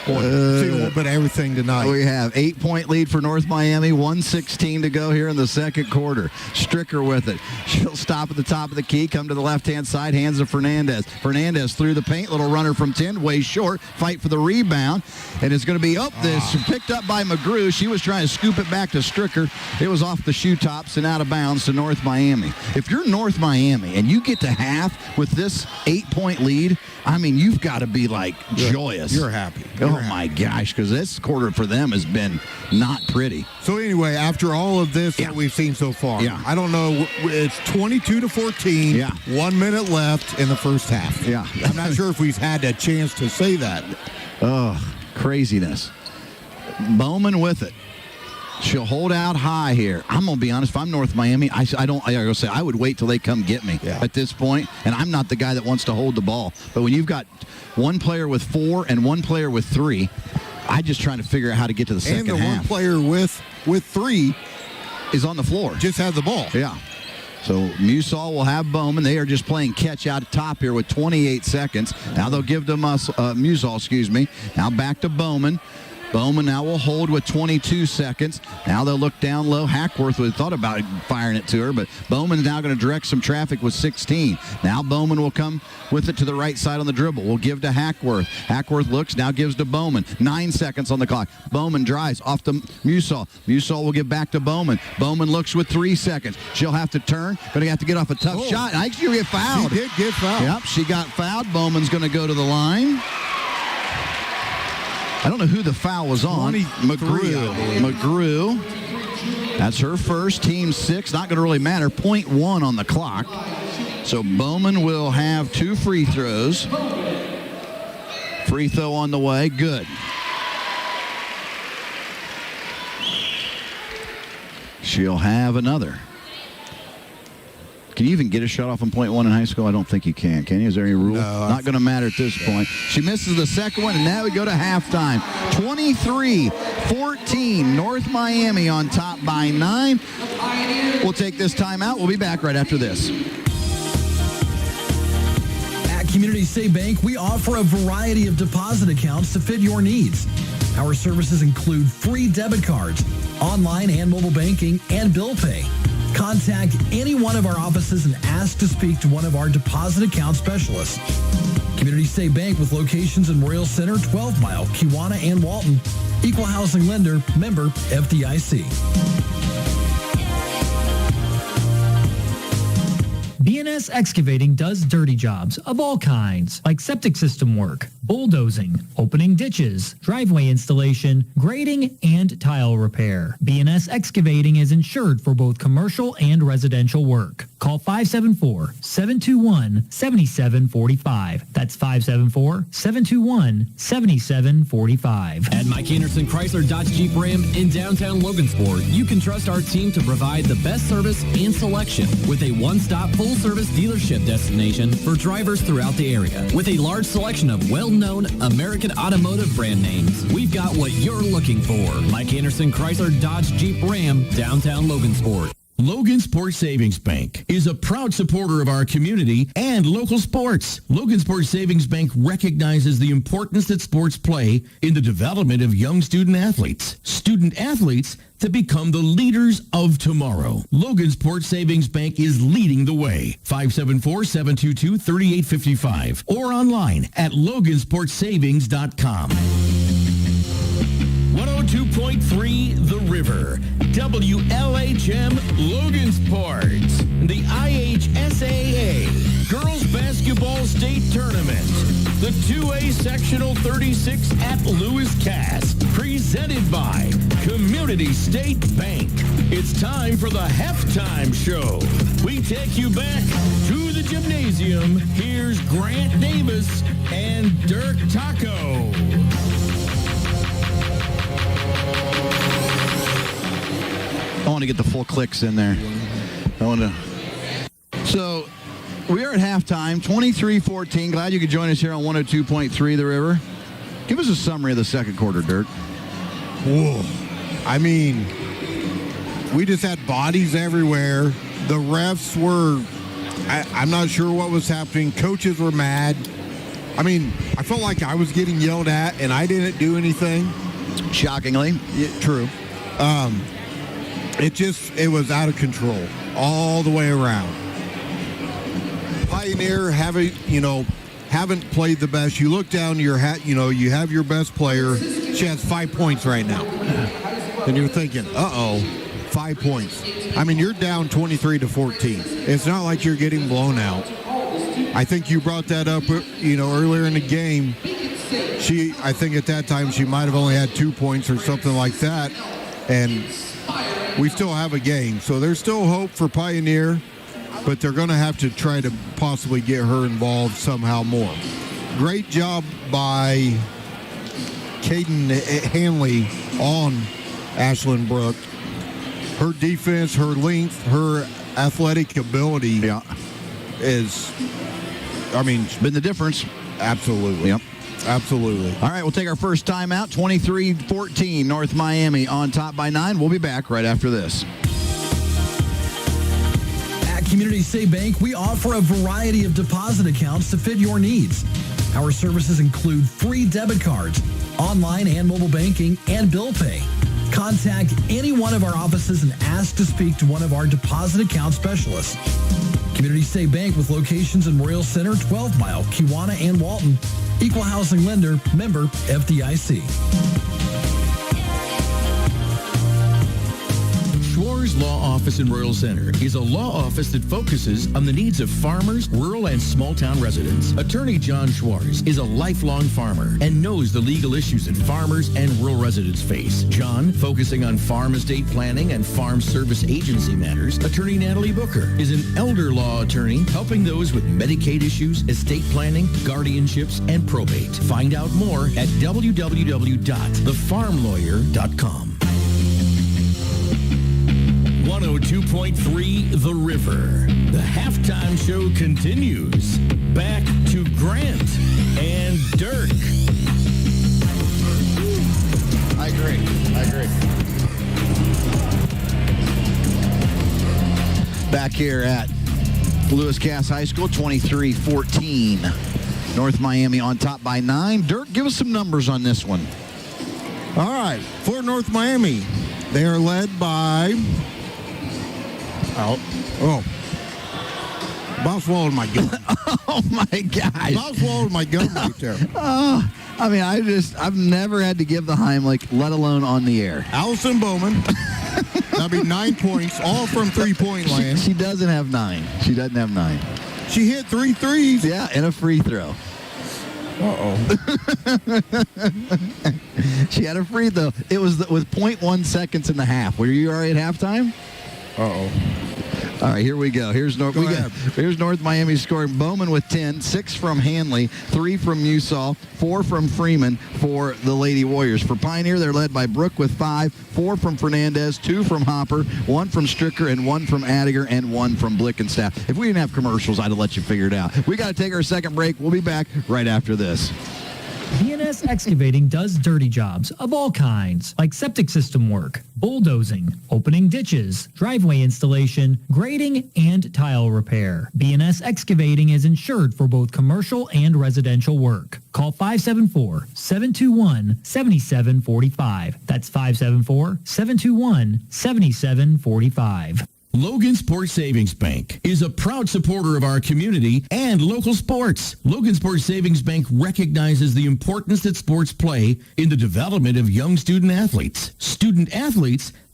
See a little bit of everything tonight. We have 8-point lead for North Miami, 1:16 to go here in the second quarter. Stricker with it. She'll stop at the top of the key, come to the left-hand side, hands to Fernandez. Fernandez through the paint, little runner from 10, way short, fight for the rebound, and it's going to be this. Picked up by McGrew. She was trying to scoop it back to Stricker. It was off the shoe tops and out of bounds to North Miami. If you're North Miami and you get to half with this 8-point lead, I mean, you've got to be like joyous. You're happy. My gosh, because this quarter for them has been not pretty. So anyway, after all of this that we've seen so far, I don't know, it's 22-14, 1 minute left in the first half. Yeah. I'm not sure if we've had a chance to say that. Oh, craziness. Bowman with it. She'll hold out high here. I'm going to be honest. If I'm North Miami, I would wait till they come get me at this point. And I'm not the guy that wants to hold the ball. But when you've got one player with 4 and one player with 3, I'm just trying to figure out how to get to the second half. And the one player with 3 is on the floor. Just had the ball. Yeah. So Musall will have Bowman. They are just playing catch out top here with 28 seconds. Now they'll give to Musall, Now back to Bowman. Bowman now will hold with 22 seconds. Now they'll look down low. Hackworth would have thought about firing it to her, but Bowman's now going to direct some traffic with 16. Now Bowman will come with it to the right side on the dribble. We'll give to Hackworth. Hackworth looks, now gives to Bowman. 9 seconds on the clock. Bowman drives off to Musall. Musall will give back to Bowman. Bowman looks with 3 seconds. She'll have to turn. Going to have to get off a tough shot. I think she'll get fouled. She did get fouled. Yep, she got fouled. Bowman's going to go to the line. I don't know who the foul was on. McGrew. That's her first. Team 6. Not going to really matter. 0.1 on the clock. So Bowman will have 2 free throws. Free throw on the way. Good. She'll have another. Can you even get a shot off on .1 in high school? I don't think you can. Can you? Is there any rule? No, not going to matter at this point. She misses the second one, and now we go to halftime. 23-14. North Miami on top by 9. We'll take this timeout. We'll be back right after this. Community State Bank, we offer a variety of deposit accounts to fit your needs. Our services include free debit cards, online and mobile banking, and bill pay. Contact any one of our offices and ask to speak to one of our deposit account specialists. Community State Bank with locations in Royal Center, 12 Mile, Kewanna, and Walton. Equal housing lender, member FDIC. BNS Excavating does dirty jobs of all kinds, like septic system work, bulldozing, opening ditches, driveway installation, grading, and tile repair. BNS Excavating is insured for both commercial and residential work. Call 574-721-7745. That's 574-721-7745. At Mike Anderson Chrysler Dodge Jeep Ram in downtown Logansport, you can trust our team to provide the best service and selection with a one-stop full-service dealership destination for drivers throughout the area. With a large selection of well-known American automotive brand names, we've got what you're looking for. Mike Anderson Chrysler Dodge Jeep Ram, downtown Logansport. Logansport Savings Bank is a proud supporter of our community and local sports. Logansport Savings Bank recognizes the importance that sports play in the development of young student athletes. Student athletes to become the leaders of tomorrow. Logansport Savings Bank is leading the way. 574-722-3855 or online at logansportsavings.com. 102.3 The River, WLHM Logansport, the IHSAA Girls Basketball State Tournament, the 2A Sectional 36 at Lewis Cast, presented by Community State Bank. It's time for the halftime show. We take you back to the gymnasium. Here's Grant Davis and Dirk Taco. I want to get the full clicks in there. So we are at halftime, 23-14. Glad you could join us here on 102.3 The River. Give us a summary of the second quarter, Dirk. Whoa. I mean, we just had bodies everywhere. The refs were, I'm not sure what was happening. Coaches were mad. I mean, I felt like I was getting yelled at and I didn't do anything. Shockingly. Yeah, true. It was out of control all the way around. Pioneer haven't played the best. You look down your hat, you have your best player. She has 5 points right now. And you're thinking, 5 points. I mean, you're down 23-14. It's not like you're getting blown out. I think you brought that up, earlier in the game. I think at that time she might have only had 2 points or something like that. And we still have a game. So there's still hope for Pioneer, but they're going to have to try to possibly get her involved somehow more. Great job by Caden Hanley on Ashlyn Brook. Her defense, her length, her athletic ability is, been the difference. Absolutely. Yep. Absolutely. All right, we'll take our first timeout. 23-14, North Miami on top by 9. We'll be back right after this. At Community State Bank, we offer a variety of deposit accounts to fit your needs. Our services include free debit cards, online and mobile banking, and bill pay. Contact any one of our offices and ask to speak to one of our deposit account specialists. Community State Bank with locations in Royal Center, 12 Mile, Kewanna, and Walton. Equal housing lender, member FDIC. Schwar's Law Office in Royal Center is a law office that focuses on the needs of farmers, rural, and small-town residents. Attorney John Schwarz is a lifelong farmer and knows the legal issues that farmers and rural residents face. John, focusing on farm estate planning and farm service agency matters. Attorney Natalie Booker is an elder law attorney helping those with Medicaid issues, estate planning, guardianships, and probate. Find out more at www.thefarmlawyer.com. 102.3 The River. The halftime show continues. Back to Grant and Dirk. I agree. Back here at Lewis Cass High School, 23-14. North Miami on top by 9. Dirk, give us some numbers on this one. All right, for North Miami, they are led by... About swallowed my gum. Oh, my gosh. About swallowed my gum right there. I mean, I've never had to give the Heimlich, let alone on the air. Allison Bowman. That'll be 9 points, all from three-point land. She doesn't have 9. She doesn't have 9. She hit 3 threes. Yeah, and a free throw. She had a free throw. It was with 0.1 seconds in the half. Were you already at halftime? All right, here we go. Here's North Miami scoring. Bowman with 10, 6 from Hanley, 3 from Musall, 4 from Freeman for the Lady Warriors. For Pioneer, they're led by Brooke with 5, 4 from Fernandez, 2 from Hopper, 1 from Stricker, and 1 from Adiger, and 1 from Blickenstaff. If we didn't have commercials, I'd have let you figure it out. We got to take our second break. We'll be back right after this. B&S Excavating does dirty jobs of all kinds, like septic system work, bulldozing, opening ditches, driveway installation, grading, and tile repair. B&S Excavating is insured for both commercial and residential work. Call 574-721-7745. That's 574-721-7745. Logansport Savings Bank is a proud supporter of our community and local sports. Logansport Savings Bank recognizes the importance that sports play in the development of young student athletes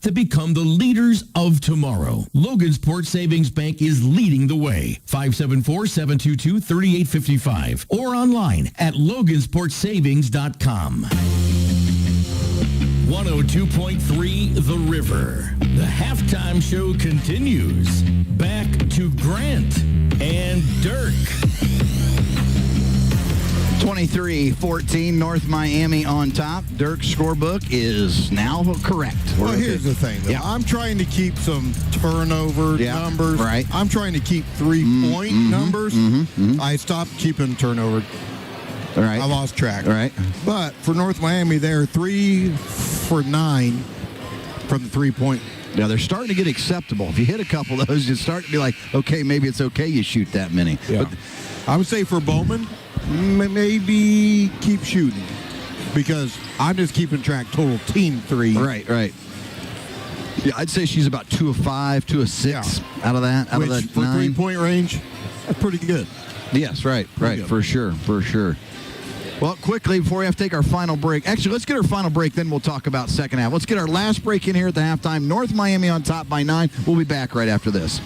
that become the leaders of tomorrow. Logansport Savings Bank is leading the way. 574-722-3855 or online at logansportsavings.com. 102.3 The River. The halftime show continues. Back to Grant and Dirk. 23-14, North Miami on top. Dirk's scorebook is now correct. Well, here's the thing, though. Yeah. I'm trying to keep some turnover numbers. Right. I'm trying to keep three-point numbers. I stopped keeping turnover. All right. I lost track. All right. But for North Miami, they're 3 for 9 from the three-point. Now, they're starting to get acceptable. If you hit a couple of those, you start to be like, okay, maybe it's okay you shoot that many. Yeah. But I would say for Bowman, maybe keep shooting because I'm just keeping track total team 3. Right. Yeah, I'd say she's about 2 of 5, 2 of 6 out of that. Out Which, of that for 9. three-point range, that's pretty good. Yes, right, for sure. Well, quickly, before we have to take our final break. Actually, let's get our final break, then we'll talk about second half. Let's get our last break in here at the halftime. North Miami on top by 9. We'll be back right after this.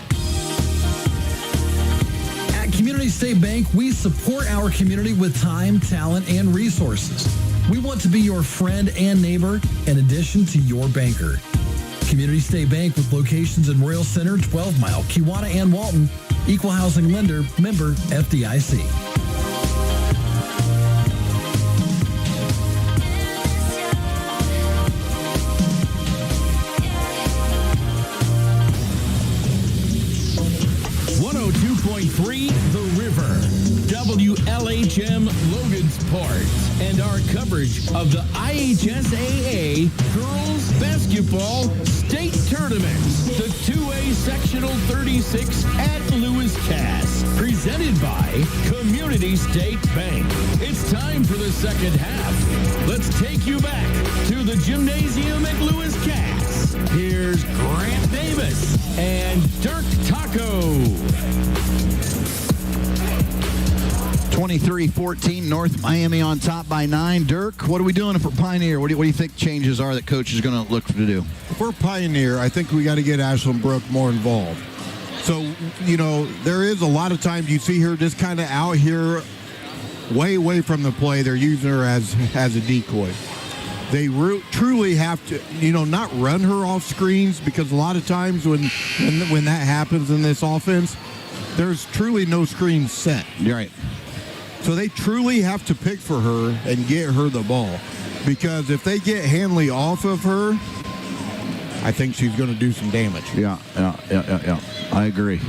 At Community State Bank, we support our community with time, talent, and resources. We want to be your friend and neighbor in addition to your banker. Community State Bank with locations in Royal Center, 12 Mile, Kewanna, and Walton. Equal housing lender, member FDIC. The River, WLHM Logansport, and our coverage of the IHSAA Girls Basketball State Tournament, the 2A Sectional 36 at Lewis Cass, presented by Community State Bank. It's time for the second half. Let's take you back to the gymnasium at Lewis Cass. Here's Grant Davis and Dirk Taco. 23-14, North Miami on top by 9. Dirk, what are we doing for Pioneer? What do you think changes are that coach is going to look to do? For Pioneer, I think we got to get Ashlyn Brooke more involved. So, there is a lot of times you see her just kind of out here way away from the play. They're using her as a decoy. They truly have to, not run her off screens because a lot of times when that happens in this offense, there's truly no screen set. You're right. So they truly have to pick for her and get her the ball. Because if they get Hanley off of her, I think she's going to do some damage. Yeah. I agree.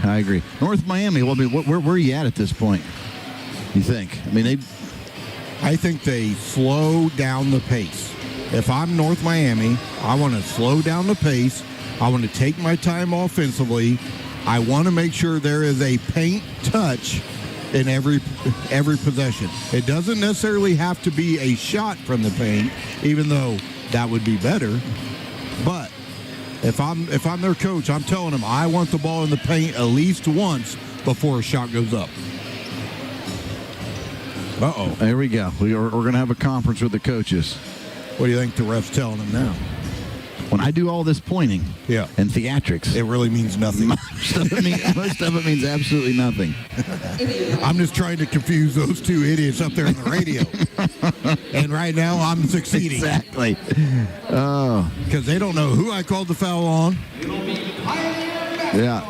North Miami, where are you at this point, you think? I think they slow down the pace. If I'm North Miami, I want to slow down the pace. I want to take my time offensively. I want to make sure there is a paint touch in every possession. It doesn't necessarily have to be a shot from the paint, even though that would be better. But if I'm their coach, I'm telling them I want the ball in the paint at least once before a shot goes up. Uh-oh. There we go. We're going to have a conference with the coaches. What do you think the ref's telling them now? When I do all this pointing and theatrics, it really means nothing. Most of it means absolutely nothing. I'm just trying to confuse those two idiots up there on the radio. And right now, I'm succeeding. Exactly. Oh. Because they don't know who I called the foul on. Yeah.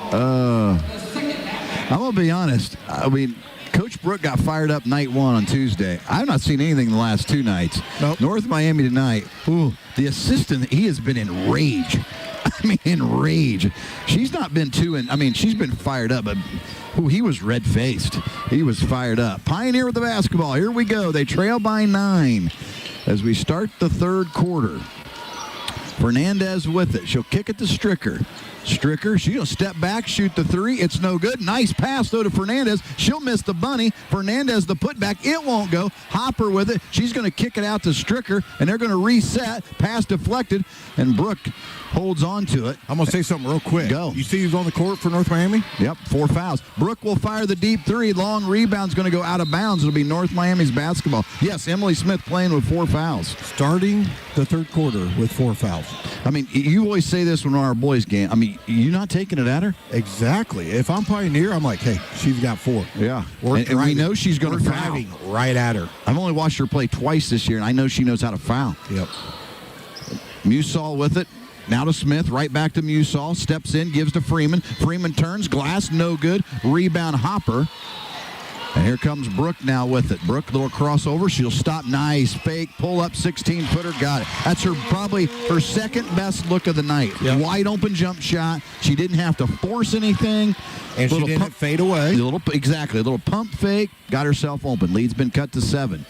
I'm going to be honest. I mean, Coach Brook got fired up night one on Tuesday. I've not seen anything the last two nights. Nope. North Miami tonight. Ooh, the assistant, he has been in rage. I mean, in rage. She's not been she's been fired up, but he was red-faced. He was fired up. Pioneer with the basketball. Here we go. They trail by 9 as we start the third quarter. Fernandez with it. She'll kick it to Stricker. Stricker, she'll step back, shoot the three. It's no good. Nice pass, though, to Fernandez. She'll miss the bunny. Fernandez, the putback. It won't go. Hopper with it. She's going to kick it out to Stricker, and they're going to reset. Pass deflected, and Brooke holds on to it. I'm going to say something real quick. Go. You see who's on the court for North Miami? Yep, 4 fouls. Brooke will fire the deep three. Long rebound's going to go out of bounds. It'll be North Miami's basketball. Yes, Emily Smith playing with 4 fouls. Starting the third quarter with 4 fouls. I mean, you always say this when we're on our boys' game. I mean, you're not taking it at her? Exactly. If I'm Pioneer, I'm like, hey, she's got 4. Yeah. And we know she's going to foul. Driving right at her. I've only watched her play twice this year, and I know she knows how to foul. Yep. Musall with it. Now to Smith, right back to Musall. Steps in, gives to Freeman. Freeman turns, glass, no good. Rebound, Hopper. And here comes Brooke now with it. Brooke, little crossover. She'll stop. Nice fake. Pull up 16-footer. Got it. That's probably her second best look of the night. Yep. Wide open jump shot. She didn't have to force anything. And she didn't fade away. Exactly. A little pump fake. Got herself open. Lead's been cut to 7.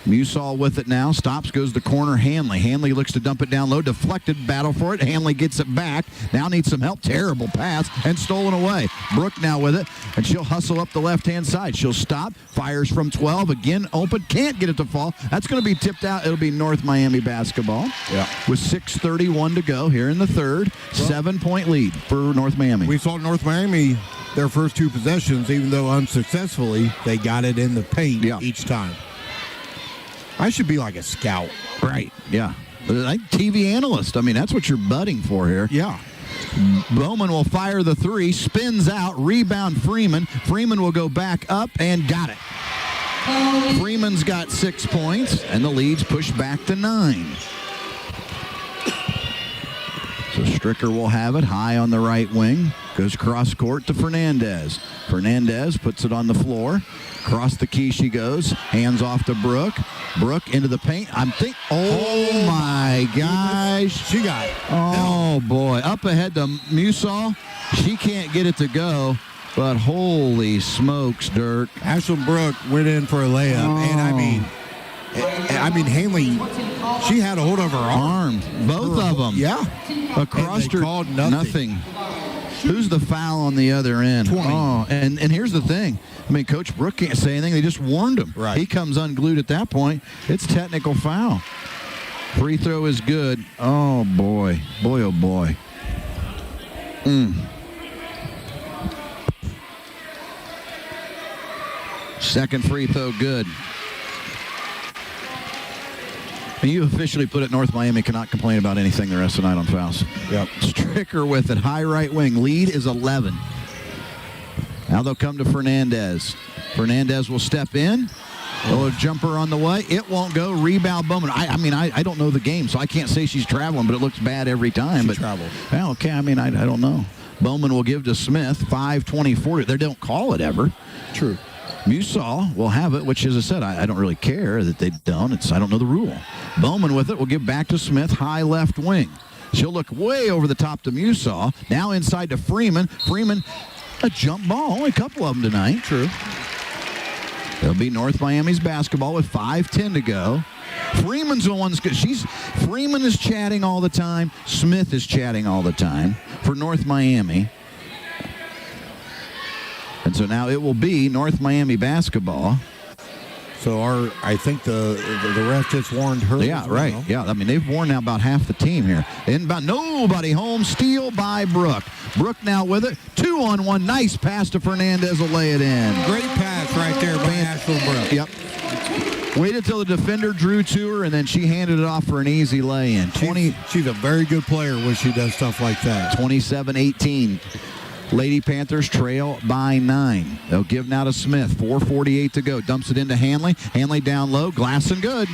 Musall with it now. Stops, goes to corner. Hanley looks to dump it down low. Deflected, battle for it. Hanley gets it back. Now needs some help. Terrible pass and stolen away. Brooke now with it, and she'll hustle up the left-hand side. She'll stop, fires from 12. Again, open. Can't get it to fall. That's going to be tipped out. It'll be North Miami basketball. Yeah. With 6:31 to go here in the third. 7-point lead for North Miami. We saw North Miami, their first 2 possessions, even though unsuccessfully, they got it in the paint each time. I should be like a scout. Right, yeah. Like TV analyst. I mean, that's what you're budding for here. Yeah. Bowman will fire the 3, spins out, rebound Freeman. Freeman will go back up and got it. Freeman's got 6 points, and the lead's pushed back to 9. So Stricker will have it high on the right wing. Goes cross court to Fernandez. Fernandez puts it on the floor. Across the key she goes. Hands off to Brooke. Brooke into the paint. Oh my gosh. She got it. Oh boy. Up ahead to Musall. She can't get it to go. But holy smokes, Dirk. Ashlyn Brooke went in for a layup. Oh. And I mean, Hanley, she had a hold of her arm. Both of them. Yeah. Across and they her. called nothing. Who's the foul on the other end? 20. Oh, and here's the thing. I mean, Coach Brooke can't say anything. They just warned him. Right. He comes unglued at that point. It's technical foul. Free throw is good. Oh, boy. Boy, oh, boy. Second free throw good. And you officially put it, North Miami cannot complain about anything the rest of the night on fouls. Yep. Stricker with it, high right wing. Lead is 11. Now they'll come to Fernandez. Fernandez will step in. A jumper on the way. It won't go. Rebound Bowman. I don't know the game, so I can't say she's traveling, but it looks bad every time. She traveled. Well, okay, I don't know. Bowman will give to Smith. 5:24. They don't call it ever. True. Musall will have it, which, as I said, I don't really care that they don't. I don't know the rule. Bowman with it will give back to Smith, high left wing. She'll look way over the top to Musall. Now inside to Freeman. Freeman, a jump ball. Only a couple of them tonight. True. It'll be North Miami's basketball with 5:10 to go. Freeman's the one. Freeman is chatting all the time. Smith is chatting all the time for North Miami. And so now it will be North Miami basketball. So I think the ref just warned her. Yeah, right. Yeah, I mean, they've worn now about half the team here. Inbound, nobody home. Steal by Brooke. Brooke now with it. 2-on-1. Nice pass to Fernandez will lay it in. Great pass right there by Ashlyn Brooke. Yep. Waited till the defender drew to her, and then she handed it off for an easy lay-in. She's a very good player when she does stuff like that. 27-18. Lady Panthers trail by 9. They'll give now to Smith. 4:48 to go. Dumps it into Hanley. Hanley down low. Glass and good.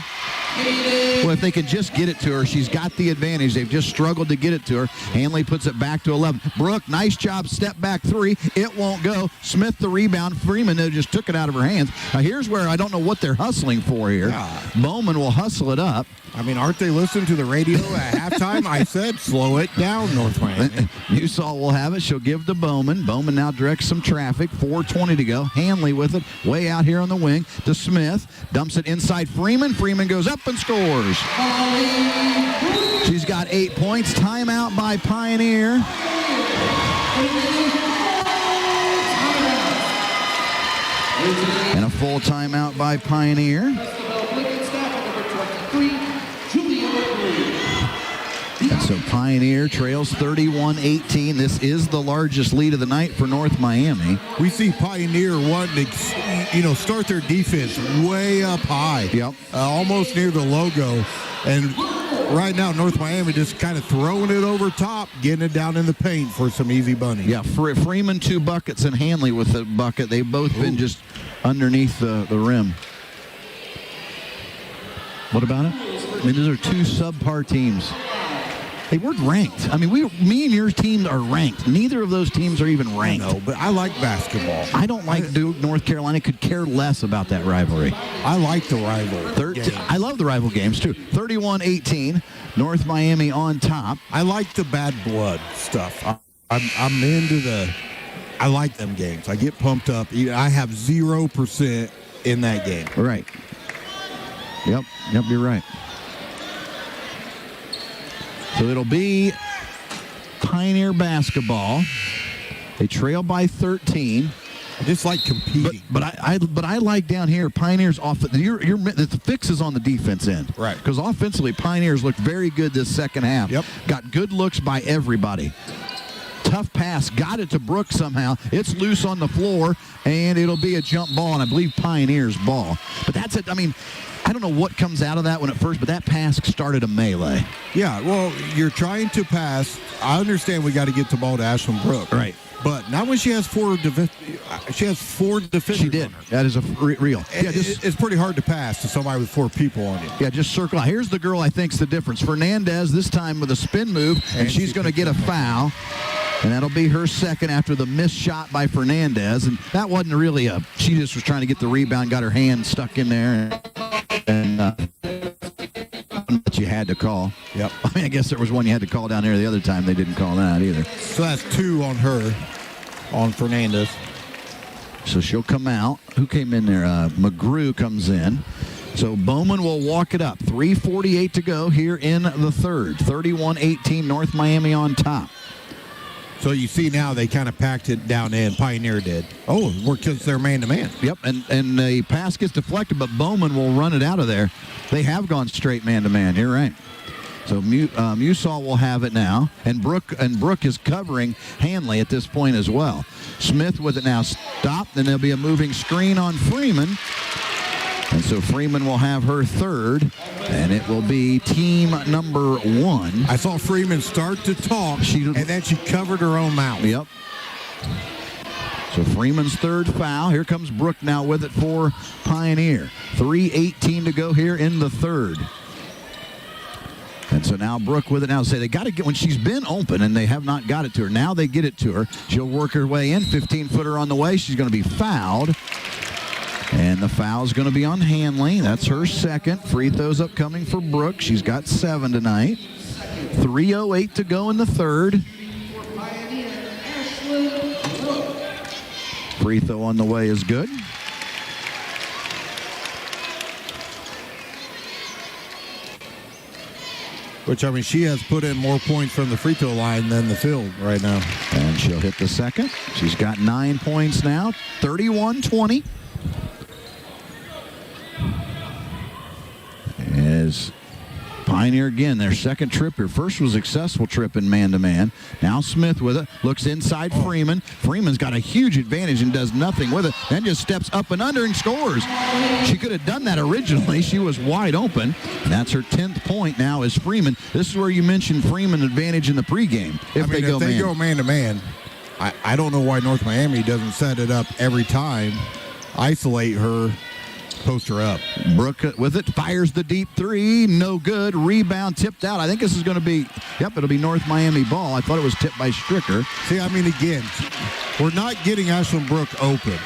Well, if they can just get it to her, she's got the advantage. They've just struggled to get it to her. Hanley puts it back to 11. Brooke, nice job. Step back 3. It won't go. Smith the rebound. Freeman just took it out of her hands. Now, here's where I don't know what they're hustling for here. Yeah. Bowman will hustle it up. I mean, aren't they listening to the radio at halftime? I said, slow it down, North Miami. Newsall will have it. She'll give to Bowman. Bowman now directs some traffic. 4:20 to go. Hanley with it. Way out here on the wing to Smith. Dumps it inside Freeman. Freeman goes up and scores. She's got 8 points. Timeout by Pioneer. And a full timeout by Pioneer. And so Pioneer trails 31-18. This is the largest lead of the night for North Miami. We see Pioneer wanting to, start their defense way up high. Yep. Almost near the logo. And right now, North Miami just kind of throwing it over top, getting it down in the paint for some easy bunnies. Yeah, Freeman 2 buckets and Hanley with the bucket. They've both been just underneath the rim. What about it? I mean, those are 2 subpar teams. They weren't ranked. I mean, me and your team are ranked. Neither of those teams are even ranked. No, but I like basketball. I don't like Duke. North Carolina could care less about that rivalry. I like the rival games. I love the rival games, too. 31-18. North Miami on top. I like the bad blood stuff. I'm into I like them games. I get pumped up. I have 0% in that game. Right. Yep, you're right. So it'll be Pioneer basketball. They trail by 13. I just like competing. But I like down here Pioneers off. The fix is on the defense end, right? Because offensively Pioneers looked very good this second half. Yep. Got good looks by everybody. Tough pass, got it to Brooks somehow. It's loose on the floor, and it'll be a jump ball, and I believe Pioneers ball. But that's it. I mean, I don't know what comes out of that one at first, but that pass started a melee. Yeah, well, you're trying to pass. I understand we got to get the ball to Ashlyn Brooke. Right. But not when she has 4 defenders. She did. That is real. Yeah, it's pretty hard to pass to somebody with 4 people on you. Yeah, just circle out. Here's the girl I think's the difference. Fernandez this time with a spin move, and she's going to get a foul. And that'll be her second after the missed shot by Fernandez. And that wasn't really she just was trying to get the rebound, got her hand stuck in there. And that you had to call. Yep. I mean, I guess there was one you had to call down there the other time. They didn't call that either. So that's 2 on her, on Fernandez. So she'll come out. Who came in there? McGrew comes in. So Bowman will walk it up. 3:48 to go here in the third. 31-18, North Miami on top. So you see now they kind of packed it down in. Pioneer did. Oh, because they're man-to-man. Yep, and the pass gets deflected, but Bowman will run it out of there. They have gone straight man-to-man. You're right. So Musall will have it now, and Brooke is covering Hanley at this point as well. Smith with it now stopped, and there'll be a moving screen on Freeman. And so Freeman will have her third, and it will be team number 1. I saw Freeman start to talk, and then she covered her own mouth. Yep. So Freeman's third foul. Here comes Brooke now with it for Pioneer. 3:18 to go here in the third. And so now Brooke with it now. Say they got to get, when she's been open and they have not got it to her. Now they get it to her. She'll work her way in. 15-footer on the way. She's going to be fouled. And the foul's going to be on Hanley. That's her second. Free throws upcoming for Brooke. She's got 7 tonight. 3:08 to go in the third. Free throw on the way is good. Which, I mean, she has put in more points from the free throw line than the field right now. And And she'll hit the second. She's got 9 points now, 31-20. As Pioneer again, their second trip here. First was a successful trip in man-to-man. Now Smith with it. Looks inside Freeman. Freeman's got a huge advantage and does nothing with it. Then just steps up and under and scores. She could have done that originally. She was wide open. And that's her 10th point now is Freeman. This is where you mentioned Freeman advantage in the pregame. If they go man-to-man, I don't know why North Miami doesn't set it up every time. Isolate her. Post her up. Brooke with it, fires the deep three, no good. Rebound tipped out. I think this is going to be, it'll be North Miami ball. I thought it was tipped by Stricker. See, again, we're not getting Ashlyn Brooke open.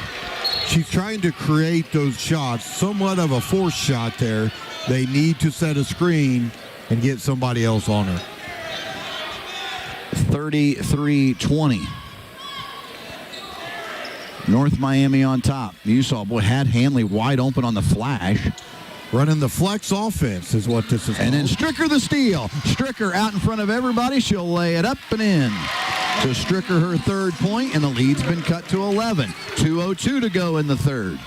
She's trying to create those shots, somewhat of a forced shot there. They need to set a screen and get somebody else on her. 33-20. North Miami on top. You saw, had Hanley wide open on the flash. Running the flex offense is what this is. And then Stricker the steal. Stricker out in front of everybody. She'll lay it up and in. So Stricker her third point, and the lead's been cut to 11. 2:02 to go in the third.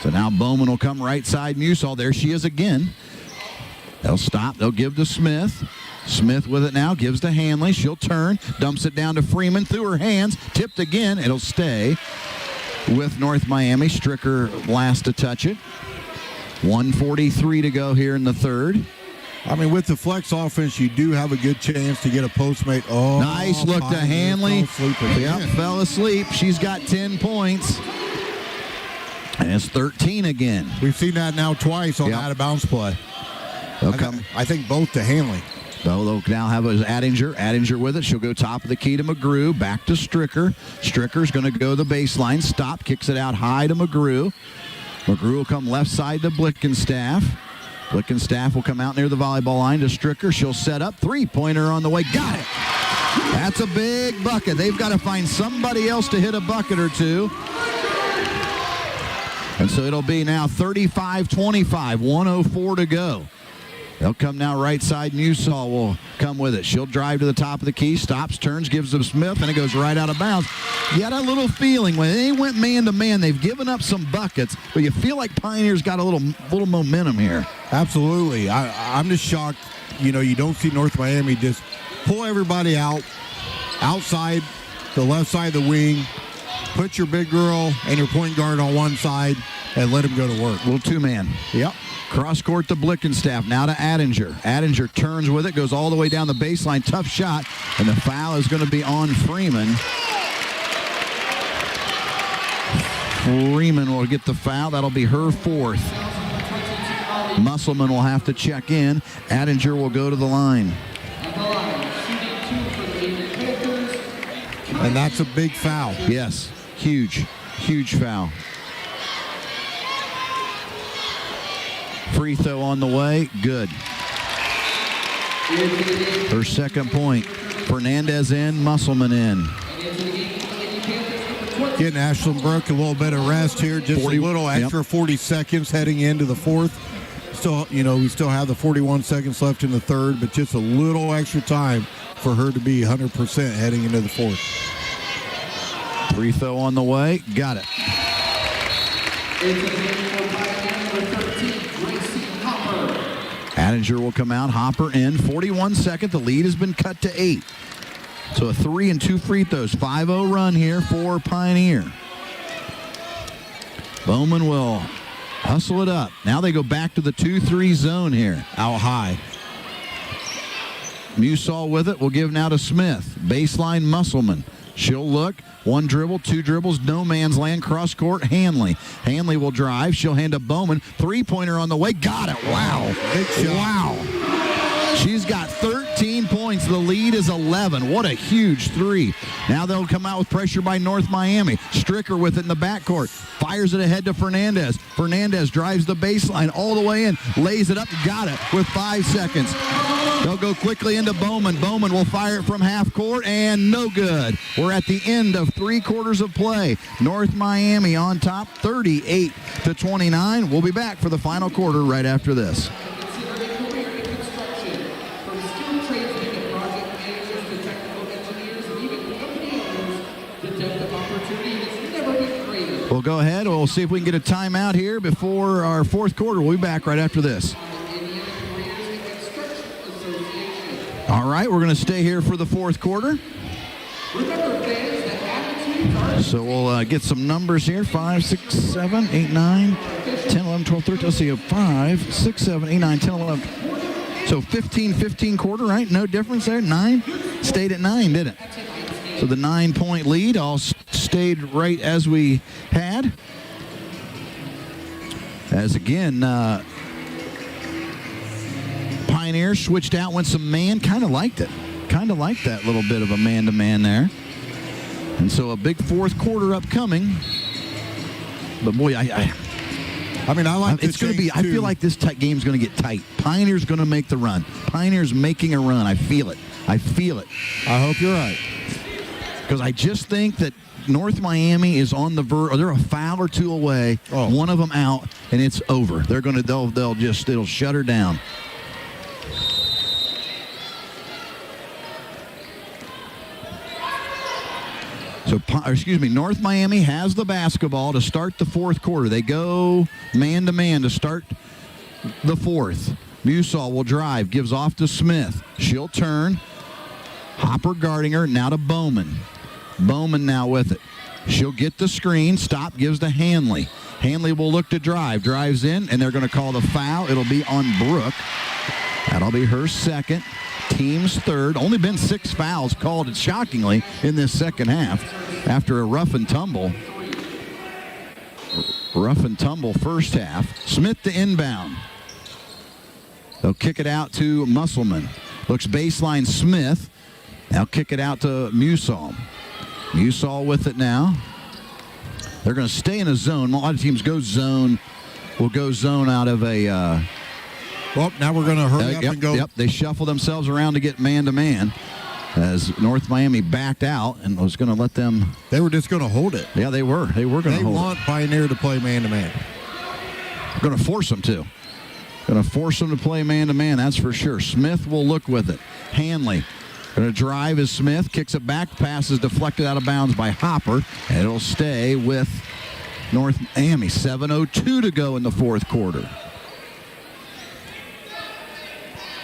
So now Bowman will come right side. Musall, there she is again. They'll stop. They'll give to Smith. Smith with it now, gives to Hanley. She'll turn, dumps it down to Freeman through her hands, tipped again. It'll stay with North Miami. Stricker last to touch it. 1:43 to go here in the third. With the flex offense, you do have a good chance to get a postmate. Oh, nice look to Hanley. Fell asleep. She's got 10 points. And it's 13 again. We've seen that now twice on out of bounds play. I think both to Hanley. They'll now have Addinger. Addinger with it. She'll go top of the key to McGrew. Back to Stricker. Stricker's going to go the baseline. Stop. Kicks it out high to McGrew. McGrew will come left side to Blickenstaff. Blickenstaff will come out near the volleyball line to Stricker. She'll set up. Three-pointer on the way. Got it. That's a big bucket. They've got to find somebody else to hit a bucket or two. And so it'll be now 35-25. 1:04 to go. They'll come now right side. Musall will come with it. She'll drive to the top of the key, stops, turns, gives them Smith, and it goes right out of bounds. You had a little feeling when they went man-to-man, they've given up some buckets, but you feel like Pioneer's got a little momentum here. Absolutely. I'm just shocked. You don't see North Miami just pull everybody outside the left side of the wing, put your big girl and your point guard on one side, and let him go to work. Little two-man. Yep. Cross court to Blickenstaff. Now to Addinger. Addinger turns with it, goes all the way down the baseline. Tough shot, and the foul is going to be on Freeman. Freeman will get the foul. That'll be her fourth. Musselman will have to check in. Addinger will go to the line. And that's a big foul. Yes, huge foul. Free throw on the way, good. Her second point. Fernandez in, Musselman in. Getting Ashlyn Brooke a little bit of rest here, just 40, a little extra 40 seconds heading into the fourth. Still, we still have the 41 seconds left in the third, but just a little extra time for her to be 100% heading into the fourth. Free throw on the way, got it. Addinger will come out, Hopper in, 41 seconds. The lead has been cut to 8. So a 3 and 2 free throws. 5-0 run here for Pioneer. Bowman will hustle it up. Now they go back to the 2-3 zone here, out high. Musall with it. We'll give now to Smith. Baseline Musselman. She'll look. One dribble, two dribbles, no man's land, cross court, Hanley. Hanley will drive. She'll hand to Bowman. Three-pointer on the way. Got it. Wow. Big shot. Wow. She's got 13 points. The lead is 11. What a huge three. Now they'll come out with pressure by North Miami. Stricker with it in the backcourt. Fires it ahead to Fernandez. Fernandez drives the baseline all the way in. Lays it up. Got it with 5 seconds. They'll go quickly into Bowman. Bowman will fire it from half court, and no good. We're at the end of 3 quarters of play. North Miami on top, 38-29. We'll be back for the final quarter right after this. go ahead. We'll see if we can get a timeout here before our fourth quarter. We'll be back right after this. All right, we're going to stay here for the fourth quarter. So we'll get some numbers here. 5, 6, 7, 8, 9, 10, 11, 12, 13. Let's see. 5, 6, 7, 8, 9, 10, 11. So 15 quarter, right? No difference there. 9 stayed at 9, didn't it? So the 9-point lead all stayed right as we had. As again, Pioneer switched out, went some man. Kind of liked it. Kind of liked that little bit of a man-to-man there. And so a big fourth quarter upcoming. But boy, I like it's going to be. I feel like this game's going to get tight. Pioneer's going to make the run. Pioneer's making a run. I feel it. I hope you're right. Because I just think that North Miami is on the verge. They're a foul or two away. One of them out, and it's over. It'll shut her down. So, North Miami has the basketball to start the fourth quarter. They go man-to-man to start the fourth. Musall will drive, gives off to Smith. She'll turn. Hopper guarding her, now to Bowman. Bowman now with it. She'll get the screen, stop, gives to Hanley. Hanley will look to drives in, and they're going to call the foul. It'll be on Brooke. That'll be her second. Team's third. Only been 6 fouls called, shockingly, in this second half after a rough and tumble first half. Smith to inbound. They'll kick it out to Musselman. Looks baseline Smith. Now kick it out to Musall. Musall with it now. They're going to stay in a zone. A lot of teams go zone. Will go zone out of a... Well, now we're going to hurry up and go. Yep, they shuffle themselves around to get man-to-man as North Miami backed out and was going to let them. They were just going to hold it. Yeah, they were. They were going to hold it. They want Pioneer to play man-to-man. Going to force them to. Going to force them to play man-to-man, that's for sure. Smith will look with it. Hanley going to drive as Smith. Kicks it back. Pass is deflected out of bounds by Hopper. And it'll stay with North Miami. 7:02 to go in the fourth quarter.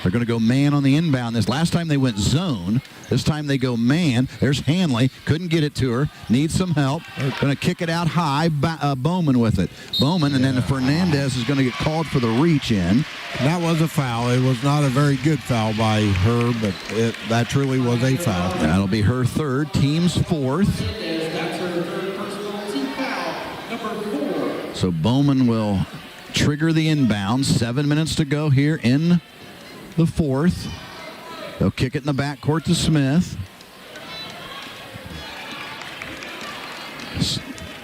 They're going to go man on the inbound. This last time they went zone. This time they go man. There's Hanley. Couldn't get it to her. Needs some help. Going to kick it out high. Bowman with it. Bowman, and then Fernandez is going to get called for the reach in. That was a foul. It was not a very good foul by her, but that truly was a foul. That'll be her third. Team's fourth. So Bowman will trigger the inbound. 7 minutes to go here in the fourth. They'll kick it in the backcourt to Smith.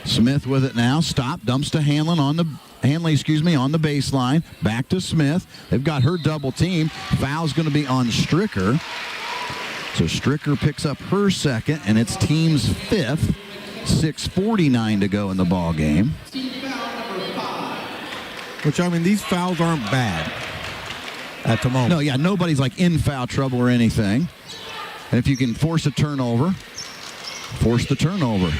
Smith with it now. Stop. Dumps to Hanley on the baseline. Back to Smith. They've got her double team. Foul's going to be on Stricker. So Stricker picks up her second, and it's team's fifth. 6:49 to go in the ball game. Which, these fouls aren't bad at the moment. No, yeah, nobody's like in foul trouble or anything. And if you can force a turnover, force the turnover.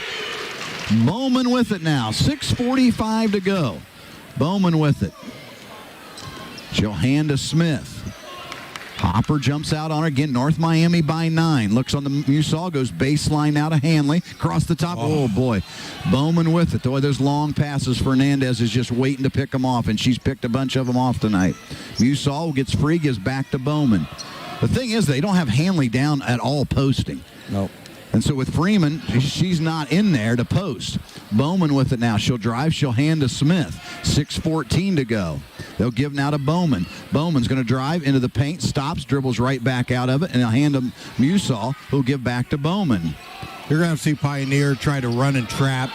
Bowman with it now. 6:45 to go. Bowman with it. She'll hand to Smith. Hopper jumps out on her again. North Miami by 9. Looks on the Musall. Goes baseline now to Hanley. Across the top. Oh, boy. Bowman with it. Boy, those long passes. Fernandez is just waiting to pick them off, and she's picked a bunch of them off tonight. Musall gets free, gives back to Bowman. The thing is, they don't have Hanley down at all posting. Nope. And so with Freeman, she's not in there to post. Bowman with it now. She'll drive. She'll hand to Smith. 6:14 to go. They'll give now to Bowman. Bowman's going to drive into the paint, stops, dribbles right back out of it, and they'll hand to Musall, who'll give back to Bowman. You're going to see Pioneer try to run and trap,